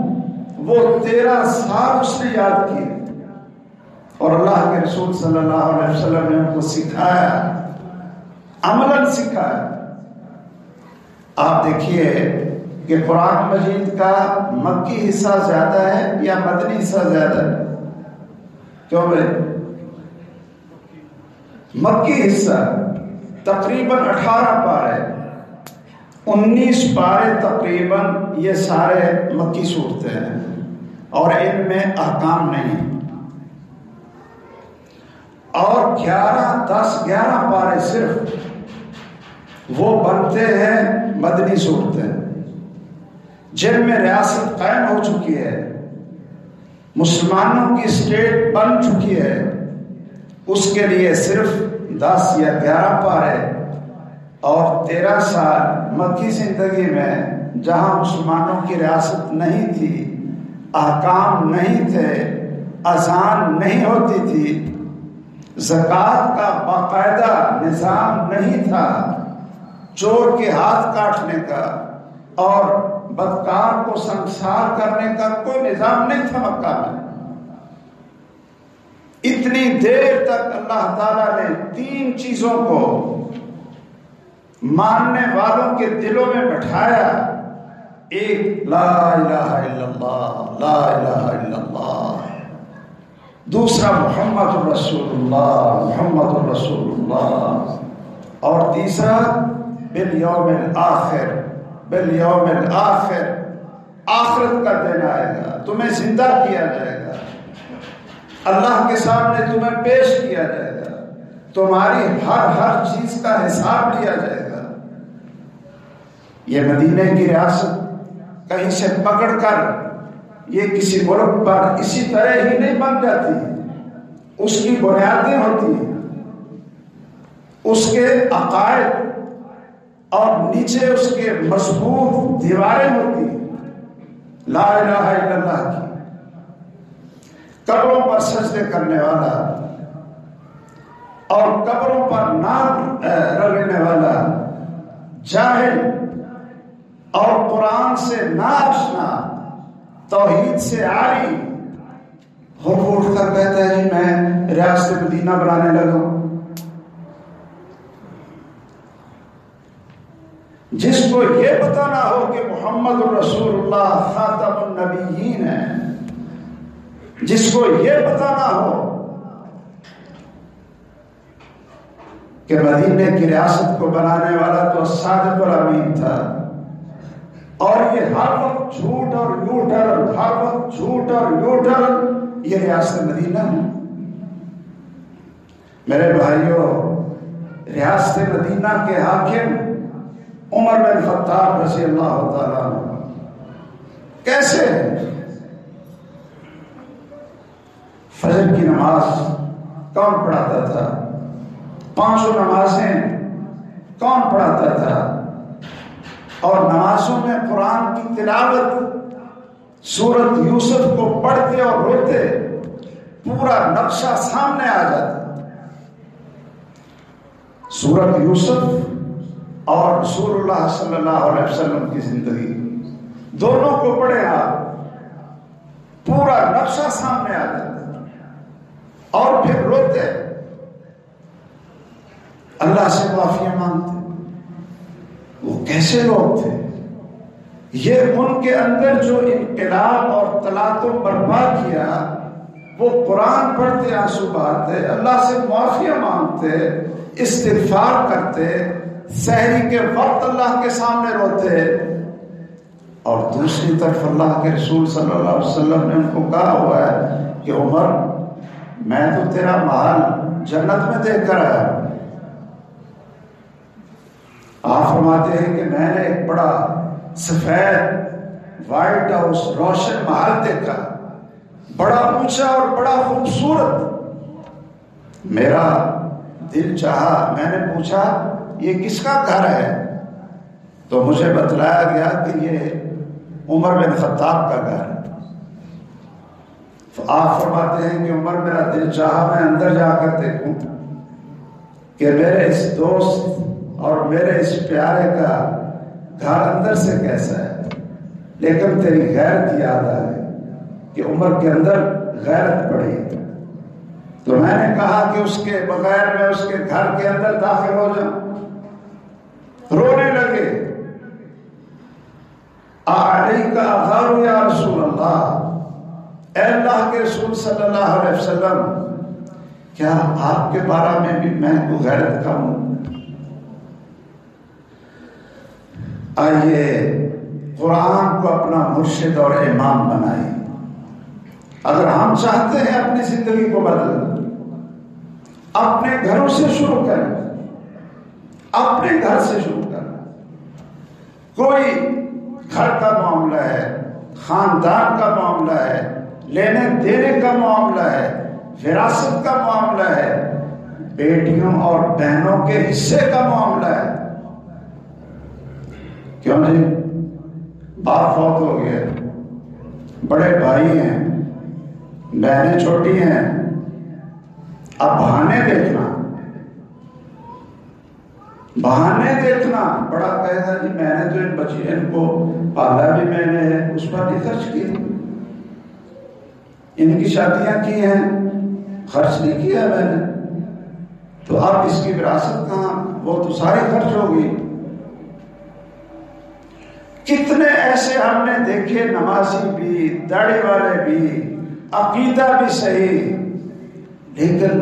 وہ 13 سال اس نے یاد کیے، اور اللہ کے رسول صلی اللہ علیہ وسلم نے ان کو سکھایا، عملاً سکھایا۔ آپ دیکھیے کہ قرآن مجید کا مکی حصہ زیادہ ہے یا مدنی حصہ زیادہ ہے؟ کیوں بھائی؟ مکی حصہ تقریباً 18 پارے، 19 پارے تقریباً یہ سارے مکی صورتیں ہیں، اور ان میں احکام نہیں، اور 11 پارے صرف وہ بنتے ہیں مدنی صورتیں، جن میں ریاست قائم ہو چکی ہے، مسلمانوں کی اسٹیٹ بن چکی ہے، اس کے لیے صرف 10 یا 11 پارے، اور 13 سال مکی زندگی میں جہاں مسلمانوں کی ریاست نہیں تھی، احکام نہیں تھے، اذان نہیں ہوتی تھی، زکات کا باقاعدہ نظام نہیں تھا، چور کے ہاتھ کاٹنے کا اور بدکار کو سنسار کرنے کا کوئی نظام نہیں تھا مکہ میں۔ اتنی دیر تک اللہ تعالیٰ نے 3 چیزوں کو ماننے والوں کے دلوں میں بٹھایا۔ ایک لا الہ الا اللہ، لا الہ الا اللہ۔ دوسرا محمد رسول اللہ، محمد رسول اللہ۔ اور تیسرا بالیوم الآخر، بالیوم الآخر، آخرت کا دن آئے گا، تمہیں زندہ کیا جائے گا، اللہ کے سامنے تمہیں پیش کیا جائے گا، تمہاری ہر چیز کا حساب لیا جائے گا۔ یہ مدینے کی ریاست کہیں سے پکڑ کر یہ کسی ملک پر اسی طرح ہی نہیں بن جاتی، اس کی بنیادیں ہوتی ہیں، اس کے عقائد اور نیچے اس کے مضبوط دیواریں ہوتی ہیں۔ لا الہ الا اللہ کی قبروں پر سجدے کرنے والا اور قبروں پر نام رگڑنے والا جاہل اور قرآن سے ناآشنا، توحید سے عاری اٹھ کر کہتا ہے جی میں ریاست مدینہ بنانے لگا ہوں۔ جس کو یہ پتہ نہ ہو کہ محمد رسول اللہ خاتم النبیین ہے، جس کو یہ پتہ نہ ہو کہ مدینے کی ریاست کو بنانے والا تو صادق الامین تھا، اور یہ ہر وقت جھوٹ اور یو ٹرن، ہر وقت جھوٹ اور یو ٹرن، یہ ریاست مدینہ ہے۔ میرے بھائیوں، ریاست مدینہ کے حاکم عمر بن خطاب رضی اللہ تعالیٰ عنہ کیسے فجر کی نماز کون پڑھاتا تھا؟ 5 نمازیں کون پڑھاتا تھا؟ اور نمازوں میں قرآن کی تلاوت، سورت یوسف کو پڑھتے اور روتے پورا نقشہ سامنے آ جاتا۔ سورت یوسف اور رسول اللہ صلی اللہ علیہ وسلم کی زندگی دونوں کو پڑھے آپ، پورا نقشہ سامنے آ جاتا اور پھر روتے، اللہ سے معافی مانگتے۔ وہ کیسے لوگ تھے؟ یہ ان کے اندر جو انقلاب اور تلاطم برپا کیا، وہ قرآن پڑھتے آنسو بہاتے، اللہ سے معافی مانگتے، استغفار کرتے، سحری کے وقت اللہ کے سامنے روتے، اور دوسری طرف اللہ کے رسول صلی اللہ علیہ وسلم نے ان کو کہا ہوا ہے کہ عمر میں تو تیرا محل جنت میں دیکھ کر آیا ہوں۔ آپ فرماتے ہیں کہ میں نے ایک بڑا سفید وائٹ ہاؤس روشن محل دیکھا، بڑا اونچا اور بڑا خوبصورت۔ میرا دل چاہا، میں نے پوچھا یہ کس کا گھر ہے؟ تو مجھے بتلایا گیا کہ یہ عمر بن خطاب کا گھر ہے۔ تو آپ فرماتے ہیں کہ عمر میرا دل چاہا میں اندر جا کر دیکھوں کہ میرے اس دوست اور میرے اس پیارے کا گھر اندر سے کیسا ہے، لیکن تیری غیرت یاد آ گئی کہ عمر کے اندر غیرت پڑی۔ تو میں نے کہا کہ اس کے بغیر میں اس کے گھر کے اندر داخل ہو جاؤں۔ رونے لگے، اعلیک اغار یا رسول اللہ، اے اللہ کے رسول صلی اللہ علیہ وسلم، کیا آپ کے بارے میں بھی میں کو غیرت کا ہوں؟ آئیے قرآن کو اپنا مرشد اور امام بنائیں۔ اگر ہم چاہتے ہیں اپنی زندگی کو بدلنا، اپنے گھروں سے شروع کریں، اپنے گھر سے شروع کریں۔ کوئی گھر کا معاملہ ہے، خاندان کا معاملہ ہے، لینے دینے کا معاملہ ہے، وراثت کا معاملہ ہے، بیٹیوں اور بہنوں کے حصے کا معاملہ ہے۔ کیوں جی؟ باپ فوت ہو گیا، بڑے بھائی ہیں، بہنیں چھوٹی ہیں، اب بہانے دیکھنا بڑا کہے گا جی میں نے تو ان بچے ان کو پالا بھی میں نے ہے، اس پر بھی خرچ کی، ان کی شادیاں کی ہیں، خرچ نہیں کیا میں نے، تو اب اس کی وراثت کہاں؟ وہ تو ساری خرچ ہوگی۔ کتنے ایسے ہم نے دیکھے، نمازی بھی، داڑھی والے بھی، عقیدہ بھی صحیح، لیکن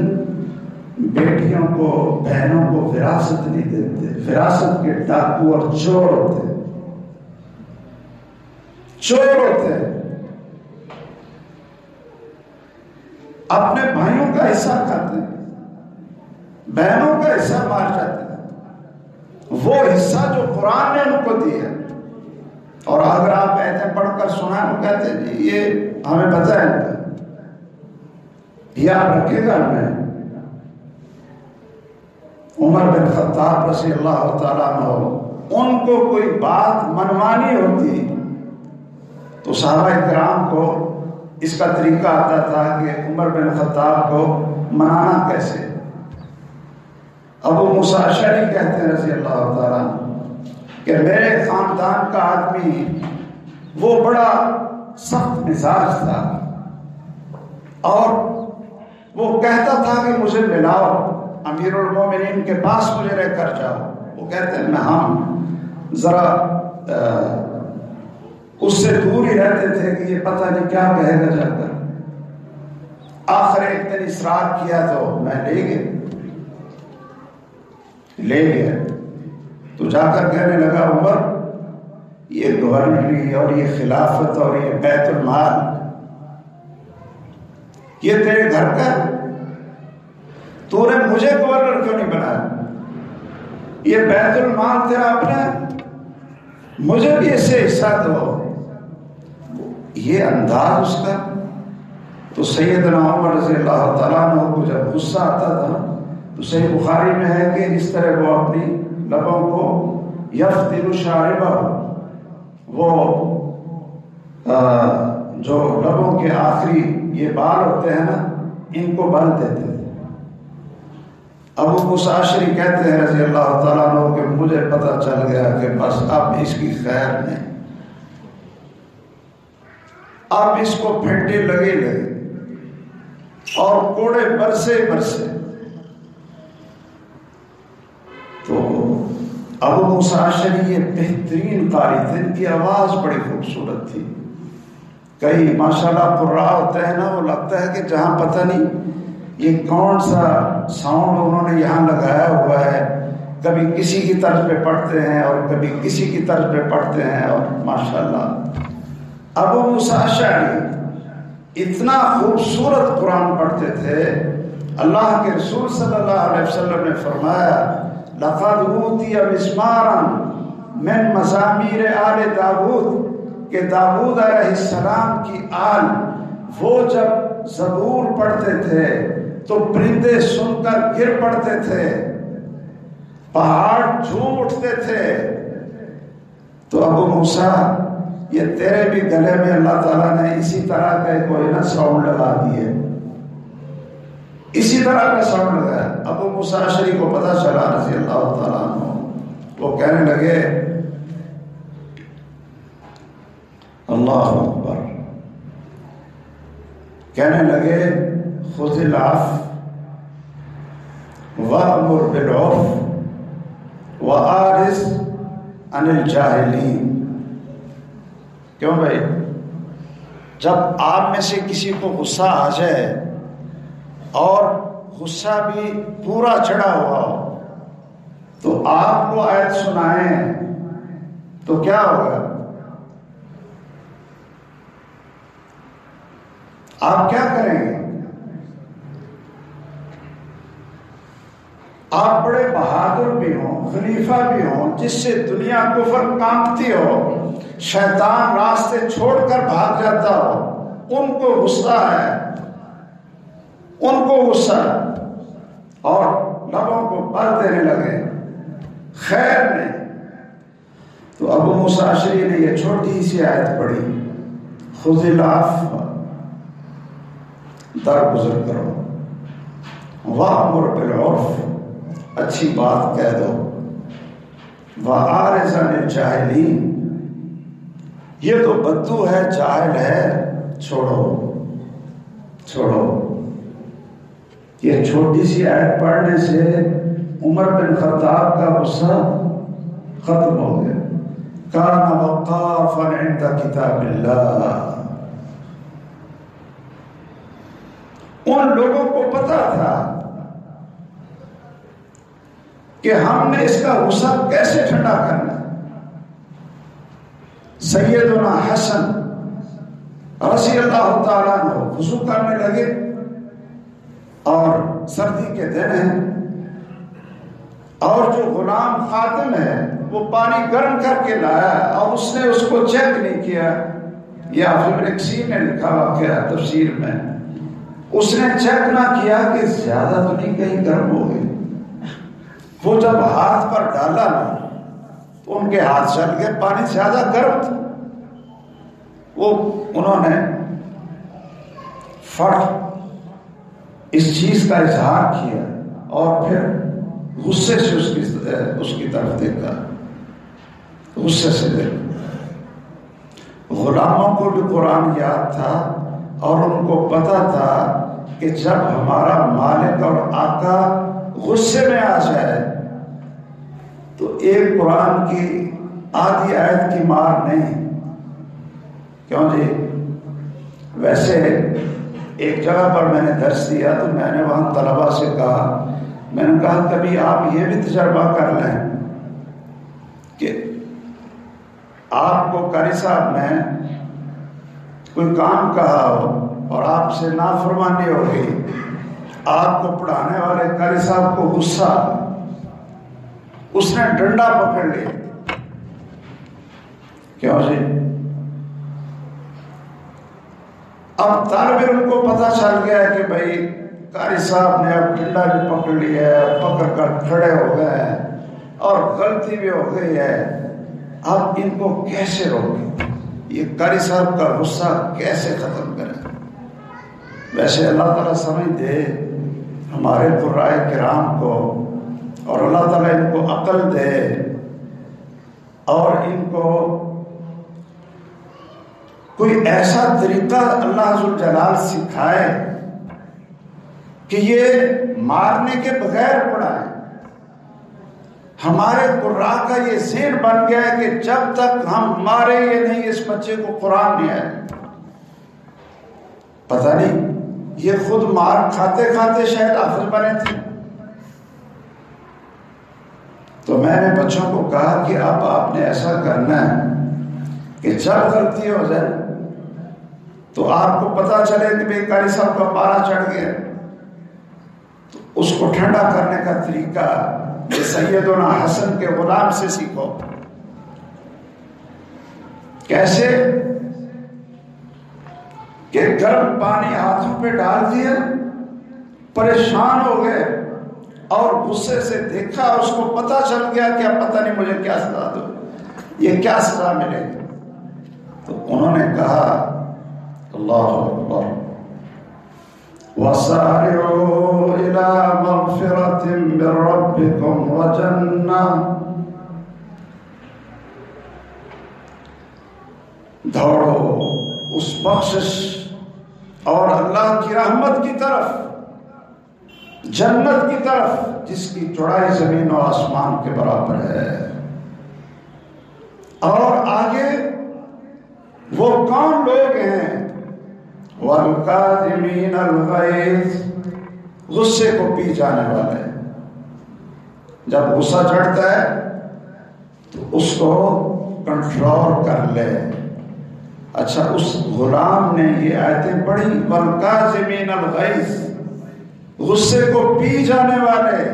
بیٹیوں کو، بہنوں کو وراثت نہیں دیتے، وراثت کے ڈاکو اور چور ہوتے، اپنے بھائیوں کا حصہ کھاتے ہیں، بہنوں کا حصہ مار جاتے ہیں، وہ حصہ جو قرآن نے ان کو دیا۔ اور اگر آپ ایتیں پڑھ کر سنائیں وہ کہتے ہیں جی یہ ہمیں پتہ ہے، یاد رکھے گا ہمیں۔ عمر بن خطاب رضی اللہ تعالیٰ عنہ، ان کو کوئی بات منوانی ہوتی تو صحابہ کرام کو اس کا طریقہ آتا تھا کہ عمر بن خطاب کو منانا کیسے۔ ابو موسیٰ اشعری کہتے ہیں رضی اللہ تعالیٰ عنہ کہ میرے خاندان کا آدمی وہ بڑا سخت مزاج تھا، اور وہ کہتا تھا کہ مجھے ملاؤ، امیر المومنین کے پاس مجھے رہ کر جاؤ۔ وہ کہتے ہیں میں ہم ذرا اس سے دور ہی رہتے تھے کہ یہ پتہ نہیں کیا کہے گا جا کر۔ آخر ایک دن اصرار کیا تو میں لے گیا تو جا کر کہنے لگا عمر یہ گورنری اور یہ خلافت اور یہ بیت المال یہ تیرے گھر کا، تو نے مجھے گورنر کیوں نہیں بنایا؟ یہ بیت المال تیرا اپنا، مجھے بھی اس سے حصہ دو۔ یہ انداز اس کا۔ تو سیدنا عمر رضی اللہ تعالیٰ عنہ کو جب غصہ آتا تھا تو صحیح بخاری میں ہے کہ اس طرح وہ اپنی لبوں کو یفتر شاربہ، وہ جو لبوں کے آخری یہ بال ہوتے ہیں نا، ان کو بل دیتے تھے۔ ابو موسیٰ اشعری کہتے ہیں رضی اللہ تعالیٰ عنہ کہ مجھے پتہ چل گیا کہ بس اب اس کی خیر نہیں، اب اس کو پھینٹے لگے اور کوڑے برسے۔ تو ابو موسیٰ اشعری یہ بہترین قاری تھے، ان کی آواز بڑی خوبصورت تھی۔ کئی ماشاءاللہ قراء ہوتے ہیں نا، وہ لگتا ہے کہ جہاں پتہ نہیں یہ کون سا ساؤنڈ انہوں نے یہاں لگایا ہوا ہے، کبھی کسی کی طرز پہ پڑھتے ہیں اور کبھی کسی کی طرز پہ پڑھتے ہیں، اور ماشاءاللہ ابو موسیٰ اشعری اتنا خوبصورت قرآن پڑھتے تھے۔ اللہ کے رسول صلی اللہ علیہ وسلم نے فرمایا لَقَدْ أُوتِيَ مِزْمَارًا مِنْ مَزَامِيرِ آلِ داود، کہ داود علیہ السلام کی آل وہ جب زبور پڑھتے تھے تو پرندے سن کر گر پڑتے تھے، پہاڑ جھوم اٹھتے تھے۔ تو ابو موسیٰ یہ تیرے بھی گلے میں اللہ تعالیٰ نے اسی طرح کا کوئی نا ساؤنڈ لگا دیے، اسی طرح کا ساؤنڈ لگایا۔ ابو موسیٰ اشعری کو پتہ چلا رضی اللہ تعالیٰ عنہ، وہ کہنے لگے اللہ اکبر، کہنے لگے خذ العفو وأمر بالعرف وأعرض عن الجاہلین۔ کیوں بھائی؟ جب آپ میں سے کسی کو غصہ آ جائے اور غصہ بھی پورا چڑھا ہوا ہو تو آپ کو آیت سنائیں تو کیا ہوگا؟ آپ کیا کریں گے؟ آپ بڑے بہادر بھی ہوں، خلیفہ بھی ہوں، جس سے دنیا کفر کانپتی ہو، شیطان راستے چھوڑ کر بھاگ جاتا ہو، ان کو غصہ ہے، اور لبوں کو بل دینے لگے، خیر نہیں۔ تو ابو موسیٰ اشعری نے یہ چھوٹی سی آیت پڑھی، خذ العفو، درگزر کرو، وَأْمُرْ بِالْعُرْفِ، اچھی بات کہہ دو، وَأَعْرِضْ عَنِ الْجَاهِلِينَ، یہ تو بدو ہے، جاہل ہے، چھوڑو چھوڑو۔ یہ چھوٹی سی آیت پڑھنے سے عمر بن خطاب کا غصہ ختم ہو گیا۔ کان وقافا عند کتاب اللہ، ان لوگوں کو پتا تھا کہ ہم نے اس کا غصہ کیسے ٹھنڈا کرنا۔ سیدنا حسن رضی اللہ تعالیٰ عنہ وضو کرنے لگے، اور سردی کے دن ہیں، اور جو غلام خادم ہے وہ پانی گرم کر کے لایا اور اس نے اس کو چیک نہیں کیا۔ یہ ابن کثیر نے لکھا واقعہ تفسیر میں، اس نے چیک نہ کیا کہ زیادہ تو نہیں کہیں گرم ہو گئی۔ وہ جب ہاتھ پر ڈالا نا تو ان کے ہاتھ چل گئے، پانی زیادہ گرم تھا۔ وہ انہوں نے فٹ اس چیز کا اظہار کیا اور پھر غصے سے اس کی طرف دیکھا، غصے سے دیکھا۔ غلاموں کو بھی قرآن یاد تھا اور ان کو پتا تھا کہ جب ہمارا مالک اور آقا غصے میں آ جائے تو ایک قرآن کی آدھی آیت کی مار نہیں۔ کیوں جی؟ ویسے ایک جگہ پر میں نے درس دیا تو میں نے وہاں طلباء سے کہا، میں نے کہا کبھی آپ یہ بھی تجربہ کر لیں کہ آپ کو قاری صاحب نے کوئی کام کہا ہو اور آپ سے نافرمانی ہو گئی، آپ کو پڑھانے والے قاری صاحب کو غصہ، اس نے ڈنڈا پکڑ لیا۔ کیوں جی؟ اب طالب علم کو پتہ چل گیا کہ بھائی قاری صاحب نے اب ڈنڈا بھی پکڑ لیا ہے، پکڑ کر کھڑے ہو گئے ہیں اور غلطی بھی ہو گئی ہے، اب ان کو کیسے روکیں؟ یہ قاری صاحب کا غصہ کیسے ختم کریں؟ ویسے اللہ تعالیٰ سمجھ دے ہمارے قرائے کرام کو، اور اللہ تعالیٰ ان کو عقل دے اور ان کو کوئی ایسا طریقہ اللہ ذوالجلال سکھائے کہ یہ مارنے کے بغیر پڑھائے۔ ہمارے قراء کا یہ ذہن بن گیا ہے کہ جب تک ہم مارے یہ نہیں اس بچے کو قرآن نہیں آئے۔ پتہ نہیں یہ خود مار کھاتے کھاتے شاید حافظ بنے تھے۔ تو میں نے بچوں کو کہا کہ اب آپ نے ایسا کرنا ہے کہ جب غلطی ہو جائے تو آپ کو پتا چلے کہ بے قاری صاحب کا پارا چڑھ گیا تو اس کو ٹھنڈا کرنے کا طریقہ یہ سیدنا حسن کے غلام سے سیکھو۔ کیسے؟ کہ گرم پانی ہاتھوں پہ ڈال دیا، پریشان ہو گئے اور غصے سے دیکھا، اس کو پتا چل گیا کہ اب پتہ نہیں مجھے کیا سزا دو، یہ کیا سزا ملے گی۔ تو انہوں نے کہا اللہ اکبر، وَسَارِعُوا إِلَى مَغْفِرَةٍ مِّن رَّبِّكُمْ وَجَنَّةٍ، دوڑو اس بخشش اور اللہ کی رحمت کی طرف، جنت کی طرف جس کی چوڑائی زمین و آسمان کے برابر ہے۔ اور آگے وہ کون لوگ ہیں؟ وَالْكَاظِمِينَ الْغَيْظَ، غصے کو پی جانے والے۔ جب غصہ چڑھتا ہے تو اس کو کنٹرول کر لے۔ اچھا، اس غلام نے یہ آیتیں پڑھی وَالْكَاظِمِينَ الْغَيْظَ، غصے کو پی جانے والے،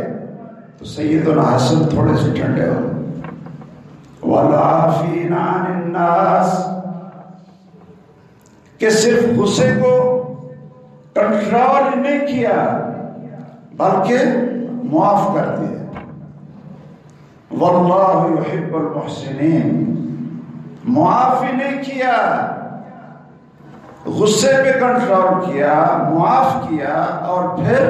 تو سیدنا حسن تھوڑے سے ٹھنڈے ہو۔ وَالْعَافِينَ عَنِ النَّاسِ، کہ صرف غصے کو کنٹرول نہیں کیا بلکہ معاف کر دیا۔ وَاللَّهُ يُحِبُّ الْمُحْسِنِينَ، معاف ہی نہیں کیا، غصے پہ کنٹرول کیا، معاف کیا، اور پھر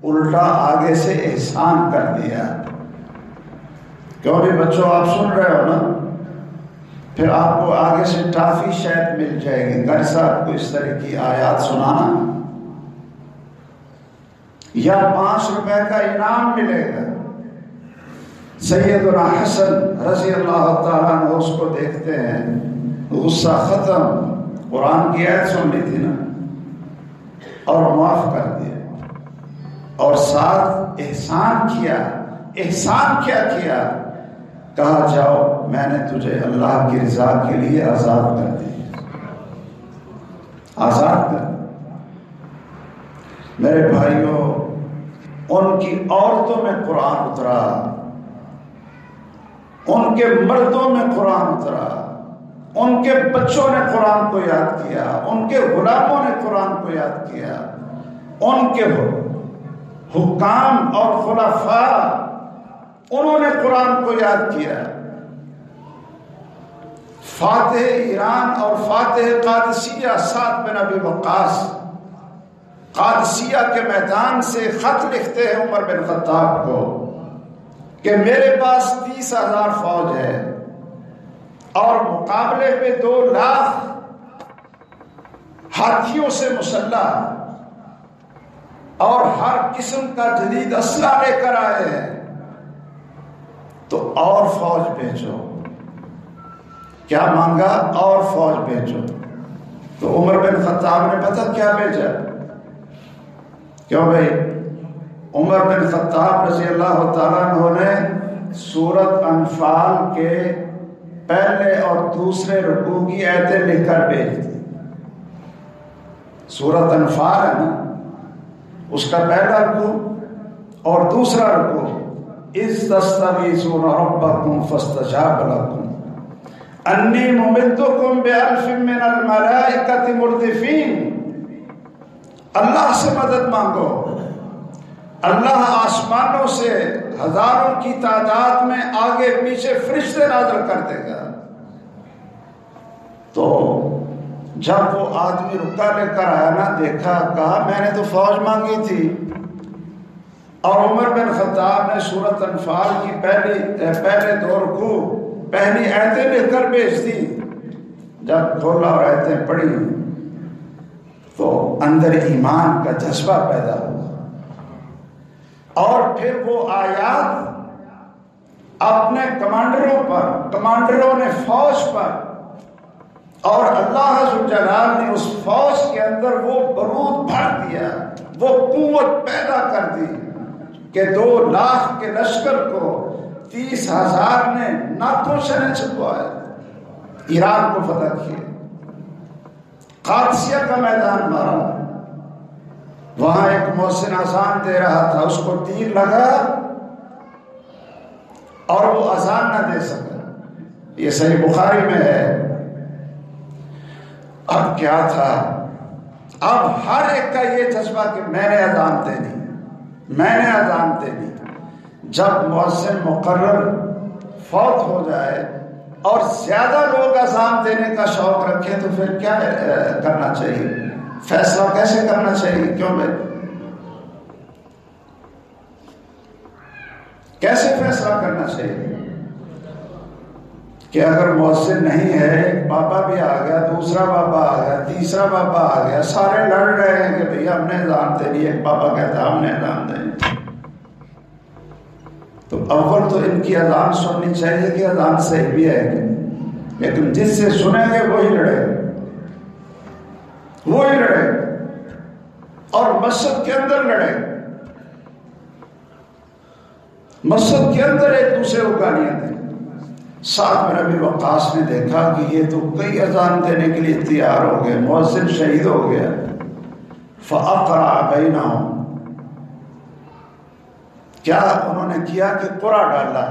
الٹا آگے سے احسان کر دیا. کیوں بھی بچوں آپ سن رہے ہو نا، پھر آپ کو آگے سے ٹافی شاید مل جائے گی. گھر صاحب کو اس طرح کی آیات سنانا یا 5 روپے کا انعام ملے گا. سیدنا حسن رضی اللہ تعالیٰ عنہ اس کو دیکھتے ہیں، غصہ ختم، قرآن کی آیت سن لی تھی نا اور معاف کر دیا، اور ساتھ احسان کیا. احسان کیا کیا؟ کہا جاؤ میں نے تجھے اللہ کی رضا کے لیے آزاد کر دی. آزاد کر. میرے بھائیوں، ان کی عورتوں میں قرآن اترا، ان کے مردوں میں قرآن اترا، ان کے بچوں نے قرآن کو یاد کیا، ان کے غلاموں نے قرآن کو یاد کیا، ان کے حکام اور خلفاء انہوں نے قرآن کو یاد کیا. فاتح ایران اور فاتح قادسیہ سعد بن ابی وقاص قادسیہ کے میدان سے خط لکھتے ہیں عمر بن خطاب کو کہ میرے پاس 30,000 فوج ہے اور مقابلے میں 2 لاکھ ہاتھیوں سے مسلح اور ہر قسم کا جدید اسلحہ لے کر آئے ہیں، تو اور فوج بھیجو. کیا مانگا؟ اور فوج بھیجو. تو عمر بن خطاب نے پتہ کیا بھیجا؟ کیوں بھائی؟ عمر بن خطاب رضی اللہ تعالیٰ عنہ نے سورۃ انفال کے پہلے اور دوسرے رکوع کی آیتیں لکھ کر بھیج دی. سورۃ انفال ہے نا، اس کا پہلا رکوع اور دوسرا رکوع، اذ تستغیثون ربکم فاستجاب لکم انی ممدکم بألف من الملائکۃ مردفین. اللہ سے مدد مانگو، اللہ آسمانوں سے ہزاروں کی تعداد میں آگے پیچھے فرشتے نازل کر دے گا. تو جب وہ آدمی رکا لے کر آیا نا، دیکھا، کہا میں نے تو فوج مانگی تھی. اور عمر بن خطاب نے سورۃ انفال کی پہلے 2 رکوع پہلی آیتیں لکھ کر بھیج دی. جب کھولا اور آیتیں پڑھی تو اندر ایمان کا جذبہ پیدا ہوا، اور پھر وہ آیات اپنے کمانڈروں پر، کمانڈروں نے فوج پر، اور اللہ عز جلال نے اس فوج کے اندر وہ بارود بھر دیا، وہ قوت پیدا کر دی کہ 2 لاکھ کے لشکر کو 30,000 نے ناکوں سے نے چھپوایا، ایران کو فتح کیا. قادسیہ کا میدان مارا، وہاں ایک محسن اذان دے رہا تھا، اس کو تیر لگا اور وہ اذان نہ دے سکا. یہ صحیح بخاری میں ہے. اب کیا تھا؟ اب ہر ایک کا یہ جذبہ کہ میں نے اذان دینی، میں نے اذان دینی. جب مؤذن مقرر فوت ہو جائے اور زیادہ لوگ اذان دینے کا شوق رکھیں تو پھر کیا کرنا چاہیے؟ فیصلہ کیسے کرنا چاہیے؟ کیوں بھائی؟ کیسے فیصلہ کرنا چاہیے کہ اگر مؤذن نہیں ہے، ایک بابا بھی آ گیا، دوسرا بابا آ گیا، تیسرا بابا آ گیا، سارے لڑ رہے ہیں کہ بھئی ہم نے اذان دینی، ایک بابا کہتا ہم نے اذان دینی. تو اول تو ان کی اذان سننی چاہیے کہ اذان صحیح بھی ہے، لیکن جس سے سنیں گے وہی لڑے، وہی لڑے، اور مسجد کے اندر لڑے، مسجد کے اندر ایک دوسرے کو گالیاں دیں. سعد بن ابی وقاص نے دیکھا کہ یہ تو کئی اذان دینے کے لیے تیار ہو گئے، مؤذن شہید ہو گیا. فأقرع بینہم، کیا انہوں نے کیا کہ قرعہ ڈالا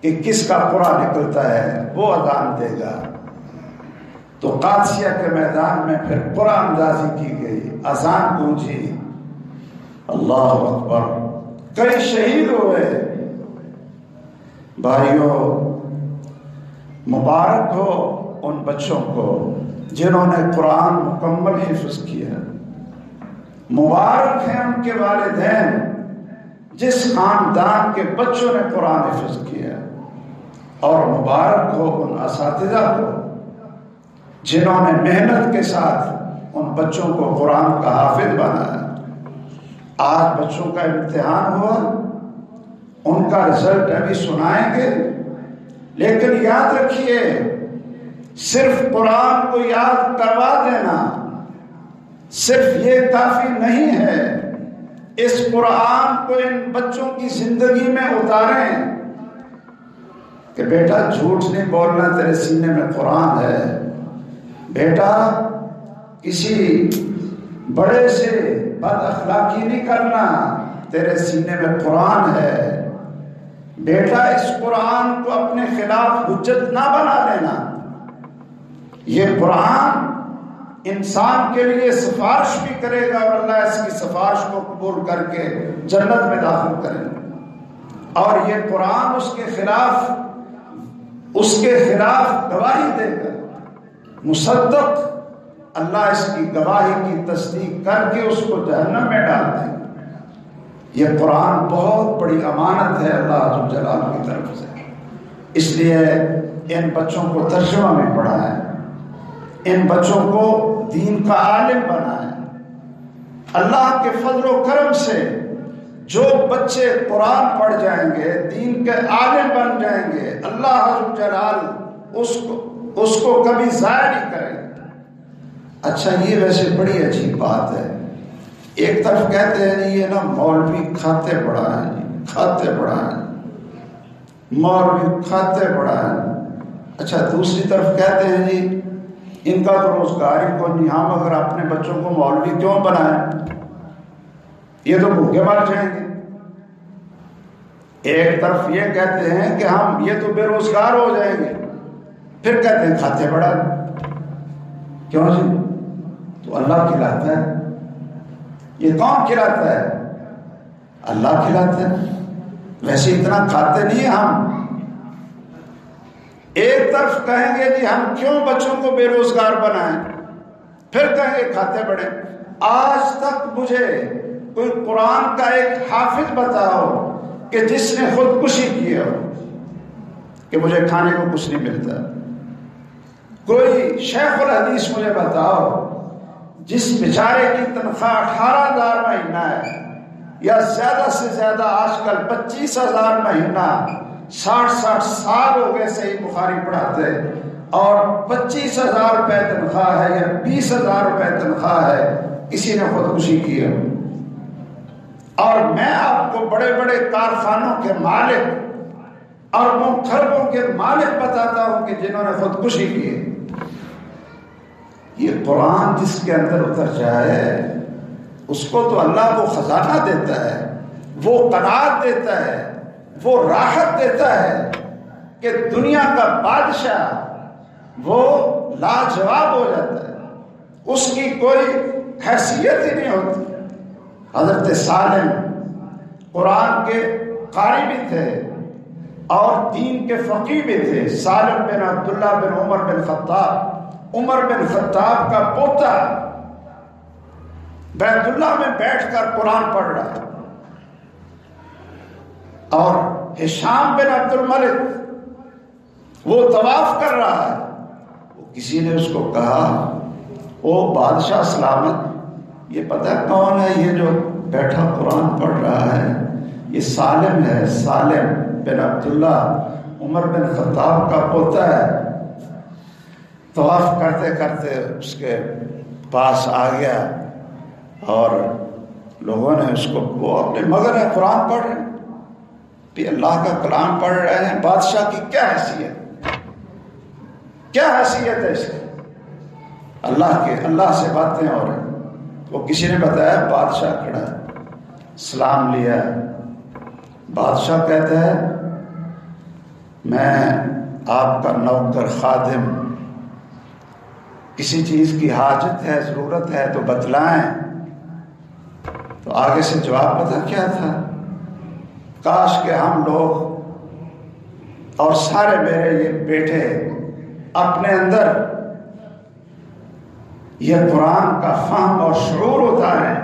کہ کس کا قرعہ نکلتا ہے وہ اذان دے گا. تو قادسیہ کے میدان میں پھر قرعہ اندازی کی گئی، اذان گونجی، اللہ اکبر، کئی شہید ہوئے. بھائیوں، مبارک ہو ان بچوں کو جنہوں نے قرآن مکمل حفظ کیا. مبارک ہیں ان کے والدین جس خاندان کے بچوں نے قرآن حفظ کیا، اور مبارک ہو ان اساتذہ کو جنہوں نے محنت کے ساتھ ان بچوں کو قرآن کا حافظ بنایا۔ آج بچوں کا امتحان ہوا، ان کا رزلٹ ابھی سنائیں گے، لیکن یاد رکھیے صرف قرآن کو یاد کروا دینا صرف یہ کافی نہیں ہے، اس قرآن کو ان بچوں کی زندگی میں اتاریں کہ بیٹا جھوٹ نہیں بولنا، تیرے سینے میں قرآن ہے، بیٹا کسی بڑے سے بد اخلاقی نہیں کرنا، تیرے سینے میں قرآن ہے، بیٹا اس قرآن کو اپنے خلاف حجت نہ بنا لینا، یہ قرآن انسان کے لیے سفارش بھی کرے گا اور اللہ اس کی سفارش کو قبول کر کے جنت میں داخل کرے گا، اور یہ قرآن اس کے خلاف گواہی دے گا، مصدق اللہ اس کی گواہی کی تصدیق کر کے اس کو جہنم میں ڈال دیں گے۔ یہ قرآن بہت بڑی امانت ہے اللہ ذو جلال کی طرف سے، اس لیے ان بچوں کو ترجمہ میں پڑھائیں، ان بچوں کو دین کا عالم بنائیں۔ اللہ کے فضل و کرم سے جو بچے قرآن پڑھ جائیں گے، دین کے عالم بن جائیں گے، اللہ ذو جلال اس کو کبھی ضائع نہیں کرے گا۔ اچھا، یہ ویسے بڑی عجیب بات ہے، ایک طرف کہتے ہیں جی یہ نا مولوی کھاتے پڑھائیں، کھاتے پڑھائیں، مولوی کھاتے پڑھائیں، اچھا دوسری طرف کہتے ہیں جی ان کا تو روزگار ہی کو نہیں، ہم اگر اپنے بچوں کو مولوی کیوں بنائیں، یہ تو بھوکے مر جائیں گے۔ ایک طرف یہ کہتے ہیں کہ ہم یہ تو بے روزگار ہو جائیں گے، پھر کہتے ہیں کھاتے پڑھائیں، کیوں جی؟ تو اللہ کھلاتا ہے، یہ کون کھلاتا ہے؟ اللہ کھلاتا ہے، ویسے اتنا کھاتے نہیں ہیں ہم۔ ایک طرف کہیں گے جی ہم کیوں بچوں کو بے روزگار بنائیں، پھر کہیں گے کھاتے پڑے۔ آج تک مجھے کوئی قرآن کا ایک حافظ بتاؤ کہ جس نے خودکشی کی ہو کہ مجھے کھانے کو کچھ نہیں ملتا۔ کوئی شیخ الحدیث مجھے بتاؤ جس بیچارے کی تنخواہ 18,000 مہینہ ہے، یا زیادہ سے زیادہ آج کل 25,000 مہینہ، 60 سال ہو گئے صحیح بخاری پڑھاتے، اور 25,000 روپے تنخواہ ہے یا 20,000 روپے تنخواہ ہے، کسی نے خودکشی کی ہے۔ اور میں آپ کو بڑے بڑے کارخانوں کے مالک اور خربوں کے مالک بتاتا ہوں کہ جنہوں نے خودکشی کی ہے۔ یہ قرآن جس کے اندر اتر جائے اس کو تو اللہ وہ خزانہ دیتا ہے، وہ قناعت دیتا ہے، وہ راحت دیتا ہے کہ دنیا کا بادشاہ وہ لاجواب ہو جاتا ہے، اس کی کوئی حیثیت ہی نہیں ہوتی۔ حضرت سالم قرآن کے قاری بھی تھے اور دین کے فقیہ بھی تھے۔ سالم بن عبداللہ بن عمر بن خطاب، عمر بن خطاب کا پوتا بیت اللہ میں بیٹھ کر قرآن پڑھ رہا ہے، اور ہشام بن عبد الملک وہ طواف کر رہا ہے۔ کسی نے اس کو کہا او بادشاہ سلامت، یہ پتہ کون ہے یہ جو بیٹھا قرآن پڑھ رہا ہے؟ یہ سالم ہے، سالم بن عبداللہ عمر بن خطاب کا پوتا ہے۔ طواف کرتے کرتے اس کے پاس آ گیا اور لوگوں نے اس کو، وہ اپنے مگر ہے قرآن پڑھ رہے ہیں، بھی اللہ کا کلام پڑھ رہے ہیں، بادشاہ کی کیا حیثیت، کیا حیثیت ہے اس کی؟ اللہ سے باتیں ہو رہی۔ وہ کسی نے بتایا بادشاہ کھڑا ہے، سلام لیا، بادشاہ کہتا ہے میں آپ کا نوکر خادم، کسی چیز کی حاجت ہے، ضرورت ہے تو بتلائیں۔ تو آگے سے جواب پتہ کیا تھا؟ کاش کہ ہم لوگ اور سارے میرے یہ بیٹے اپنے اندر یہ قرآن کا فہم اور شعور اتاریں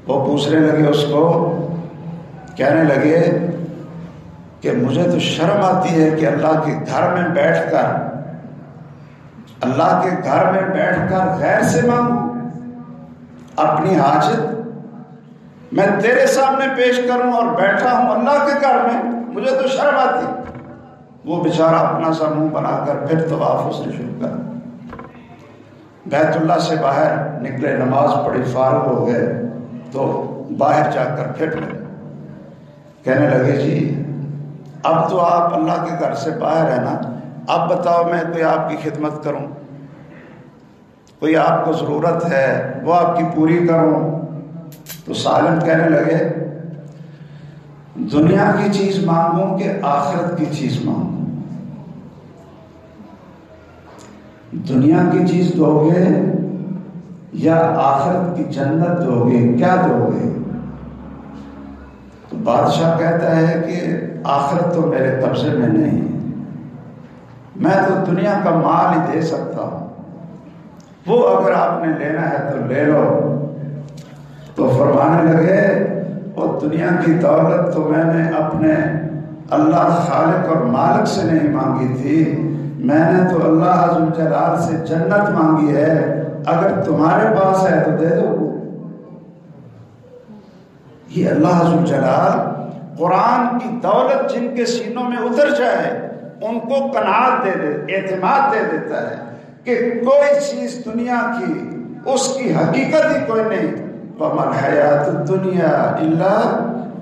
وہ پوچھنے لگے اس کو، کہنے لگے کہ مجھے تو شرم آتی ہے کہ اللہ کے گھر میں بیٹھ کر غیر سے مانگوں، اپنی حاجت میں تیرے سامنے پیش کروں اور بیٹھا ہوں اللہ کے گھر میں، مجھے تو شرم آتی۔ وہ بیچارہ اپنا سا منہ بنا کر پھر طواف اس نے شروع کر، بیت اللہ سے باہر نکلے، نماز پڑھی، فارغ ہو گئے تو باہر جا کر پھر ملے، کہنے لگے جی اب تو آپ اللہ کے گھر سے باہر ہیں نا، اب بتاؤ میں کوئی آپ کی خدمت کروں، کوئی آپ کو ضرورت ہے وہ آپ کی پوری کروں؟ تو سالم کہنے لگے دنیا کی چیز مانگوں کہ آخرت کی چیز مانگوں؟ دنیا کی چیز دو گے یا آخرت کی جنت دو گے، کیا دو گے؟ تو بادشاہ کہتا ہے کہ آخرت تو میرے قبضے میں نہیں، میں تو دنیا کا مال ہی دے سکتا ہوں، وہ اگر آپ نے لینا ہے تو لے لو۔ تو فرمانے لگے اور دنیا کی دولت تو میں نے اپنے اللہ خالق اور مالک سے نہیں مانگی تھی، میں نے تو اللہ عز و جلال سے جنت مانگی ہے، اگر تمہارے پاس ہے تو دے دو۔ یہ اللہ عز و جلال قرآن کی دولت جن کے سینوں میں اتر جائے ان کو قناعت دے دے، اعتماد دے دیتا ہے کہ کوئی چیز دنیا کی اس کی حقیقت ہی کوئی نہیں۔ وَمَا الْحَيَاةُ الدُّنْيَا إِلَّا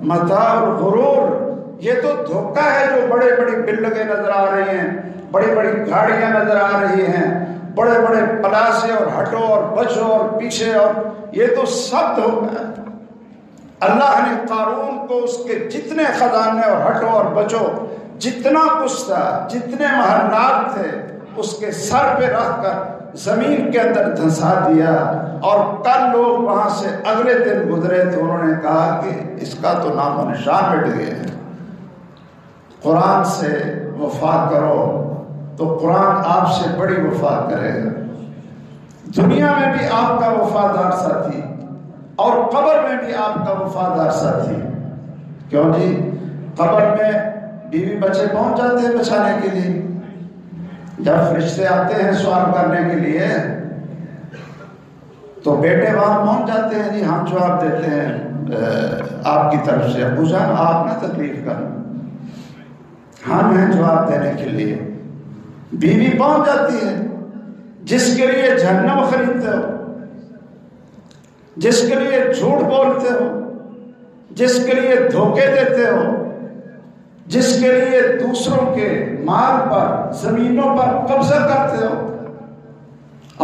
مَتَاعُ الْغُرُورِ، یہ تو دھوکہ ہے جو بڑے بڑی بلڈنگیں نظر آ رہی ہیں، بڑی بڑی گاڑیاں نظر آ رہی ہیں، بڑے بڑے پلاسے اور ہٹو اور بچو اور پیچھے، اور یہ تو سب دھوکہ ہے۔ اللہ نے قارون کو اس کے جتنے خزانے اور ہٹو اور بچو جتنا کچھ تھا، جتنے محلات تھے، اس کے سر پہ رکھ کر زمین کے اندر دھنسا دیا، اور کل لوگ وہاں سے اگلے دن گزرے تو انہوں نے کہا کہ اس کا تو نام و نشان مٹ گئے ہیں۔ قرآن سے وفا کرو تو قرآن آپ سے بڑی وفا کرے گا، دنیا میں بھی آپ کا وفادار ساتھی اور قبر میں بھی آپ کا وفادار ساتھی۔ کیوں جی؟ قبر میں بیوی بچے پہنچ جاتے ہیں بچانے کے لیے، جب فرشتے آتے ہیں سوال کرنے کے لیے تو بیٹے وہاں پہنچ جاتے ہیں، جی ہم جواب دیتے ہیں آپ کی طرف سے، ابو جان آپ نہ تکلیف کریں، ہم ہیں جواب دینے کے لیے۔ بیوی پہنچ جاتی ہے، جس کے لیے جہنم خریدتے ہو، جس کے لیے جھوٹ بولتے ہو، جس کے لیے دھوکے دیتے ہو، جس کے لیے دوسروں کے مال پر، زمینوں پر قبضہ کرتے ہو،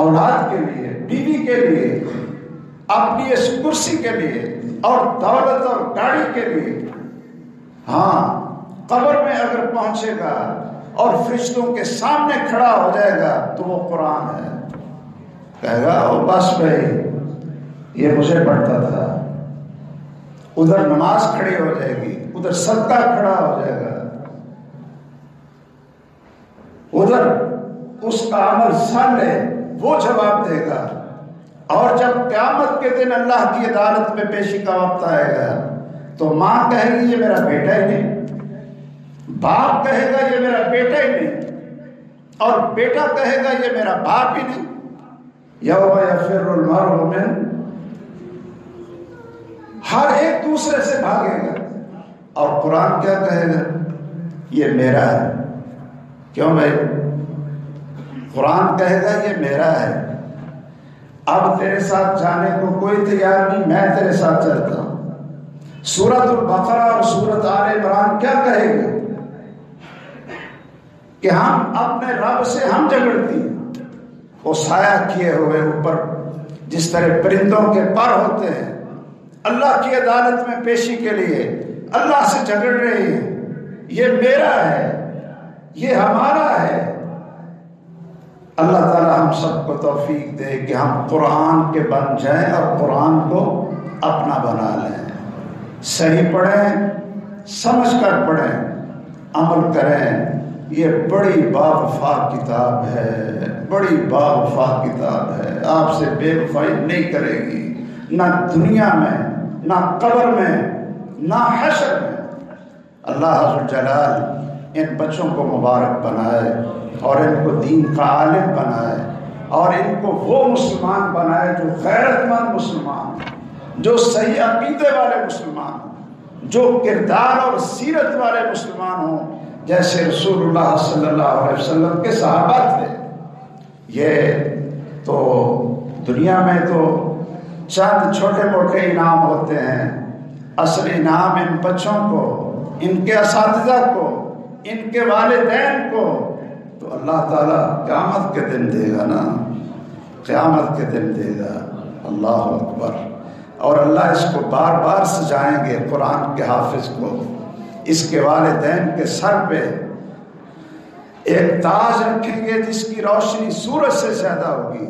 اولاد کے لیے، بیوی کے لیے، اپنی اس کرسی کے لیے اور دولت اور گاڑی کے لیے۔ ہاں، قبر میں اگر پہنچے گا اور فرشتوں کے سامنے کھڑا ہو جائے گا تو وہ قرآن ہے، کہے گا او بس بھائی یہ مجھے پڑھتا تھا، ادھر نماز کھڑی ہو جائے گی، ادھر صدقہ کھڑا ہو جائے گا، ادھر اس کا عمل صالح وہ جواب دے گا، اور جب قیامت کے دن اللہ کی عدالت میں پیشی کا وقت آئے گا تو ماں کہے گی یہ میرا بیٹا ہی نہیں، باپ کہے گا یہ میرا بیٹا ہی نہیں، اور بیٹا کہے گا یہ میرا باپ ہی نہیں۔ یوم یفر المرء من، ہر ایک دوسرے سے بھاگے گا، اور قرآن کیا کہے گا؟ یہ میرا ہے۔ کیوں بھائی؟ قرآن کہے گا یہ میرا ہے، اب تیرے ساتھ جانے کو کوئی تیار نہیں، میں تیرے ساتھ چلتا ہوں۔ سورۃ البقرہ اور سورۃ آل عمران کیا کہے گا؟ کہ ہم اپنے رب سے ہم جھگڑتی ہیں، وہ سایہ کیے ہوئے اوپر جس طرح پرندوں کے پر ہوتے ہیں، اللہ کی عدالت میں پیشی کے لیے اللہ سے جھگڑ رہی ہے، یہ میرا ہے، یہ ہمارا ہے۔ اللہ تعالی ہم سب کو توفیق دے کہ ہم قرآن کے بن جائیں اور قرآن کو اپنا بنا لیں، صحیح پڑھیں، سمجھ کر پڑھیں، عمل کریں۔ یہ بڑی باوفا کتاب ہے، بڑی باوفا کتاب ہے، آپ سے بے وفائی نہیں کرے گی، نہ دنیا میں نہ قبر میں، نہ حشر میں۔ اللہ عز و جلال ان بچوں کو مبارک بنائے اور ان کو دین کا عالم بنائے اور ان کو وہ مسلمان بنائے جو غیرت مند مسلمان، جو صحیح عقیدے والے مسلمان، جو کردار اور سیرت والے مسلمان ہوں، جیسے رسول اللہ صلی اللہ علیہ وسلم کے صحابہ تھے۔ یہ تو دنیا میں تو چند چھوٹے موٹے انعام ہوتے ہیں، اصل انعام ان بچوں کو، ان کے اساتذہ کو، ان کے والدین کو تو اللہ تعالیٰ قیامت کے دن دے گا نا، قیامت کے دن دے گا۔ اللہ اکبر۔ اور اللہ اس کو بار بار سجائیں گے، قرآن کے حافظ کو، اس کے والدین کے سر پہ ایک تاج رکھیں گے جس کی روشنی سورج سے زیادہ ہوگی،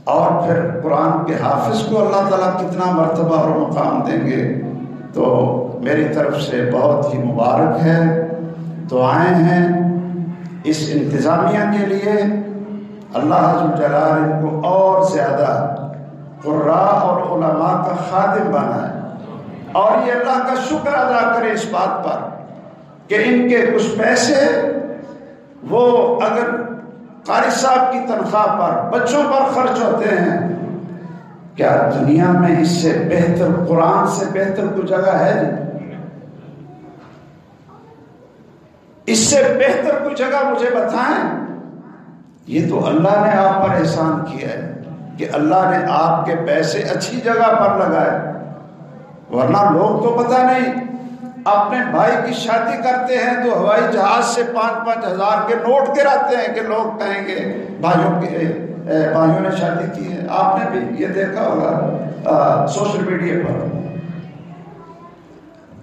اور پھر قرآن کے حافظ کو اللہ تعالیٰ کتنا مرتبہ اور مقام دیں گے۔ تو میری طرف سے بہت ہی مبارک ہے، دعائیں ہیں اس انتظامیہ کے لیے، اللہ عز و جلال ان کو اور زیادہ قراء اور علماء کا خادم بنائے، اور یہ اللہ کا شکر ادا کرے اس بات پر کہ ان کے کچھ پیسے وہ اگر قاری صاحب کی تنخواہ پر، بچوں پر خرچ ہوتے ہیں، کیا دنیا میں اس سے بہتر، قرآن سے بہتر کوئی جگہ ہے؟ اس سے بہتر کوئی جگہ مجھے بتائیں۔ یہ تو اللہ نے آپ پر احسان کیا ہے کہ اللہ نے آپ کے پیسے اچھی جگہ پر لگائے، ورنہ لوگ تو پتہ نہیں اپنے بھائی کی شادی کرتے ہیں تو ہوائی جہاز سے 5-5 ہزار کے نوٹ گراتے ہیں کہ لوگ کہیں گے بھائیوں نے شادی کی ہے۔ آپ نے بھی یہ دیکھا ہوگا سوشل میڈیا پر۔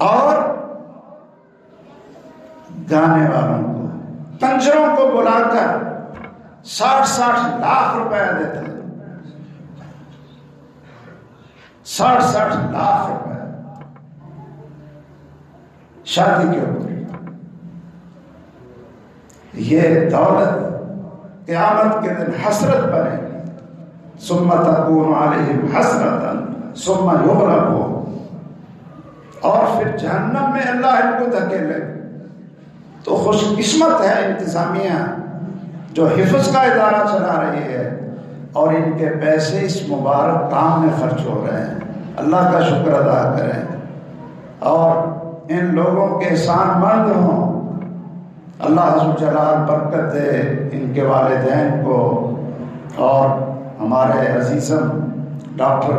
اور گانے والوں کو، کنجروں کو بلا کر 60-60 لاکھ روپیہ دیتے ہیں، 60-60 لاکھ روپے شادی کے اوپر۔ یہ دولت قیامت کے دن حسرت بنے گی، ثم تکون علیہم حسرۃ ثم یغلبون، اور پھر جہنم میں اللہ ان کو دھکیلے۔ تو خوش قسمت ہے انتظامیہ جو حفظ کا ادارہ چلا رہی ہے اور ان کے پیسے اس مبارک کام میں خرچ ہو رہے ہیں۔ اللہ کا شکر ادا کریں اور ان لوگوں کے احسان مند ہوں۔ اللہ عز و جلال برکت دے ان کے والدین کو، اور ہمارے عزیزم ڈاکٹر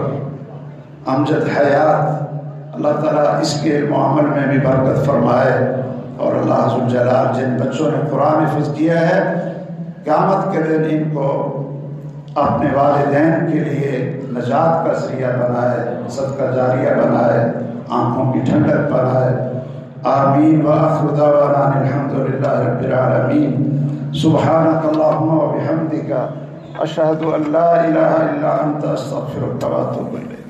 امجد حیات، اللہ تعالیٰ اس کے علم و عمل میں بھی برکت فرمائے، اور اللہ عز و جلال جن بچوں نے قرآن حفظ کیا ہے قیامت کے دن ان کو اپنے والدین کے لیے نجات کا ذریعہ بنائے، صدقہ جاریہ بنائے، آنکھوں کی ٹھنڈک بنائے۔ آمین وآخر دعوانا الحمدللہ رب العالمین۔ سبحانک اللہم و بحمدک، اشہد ان لا الہ الا انت، استغفرک و اتوب الیک۔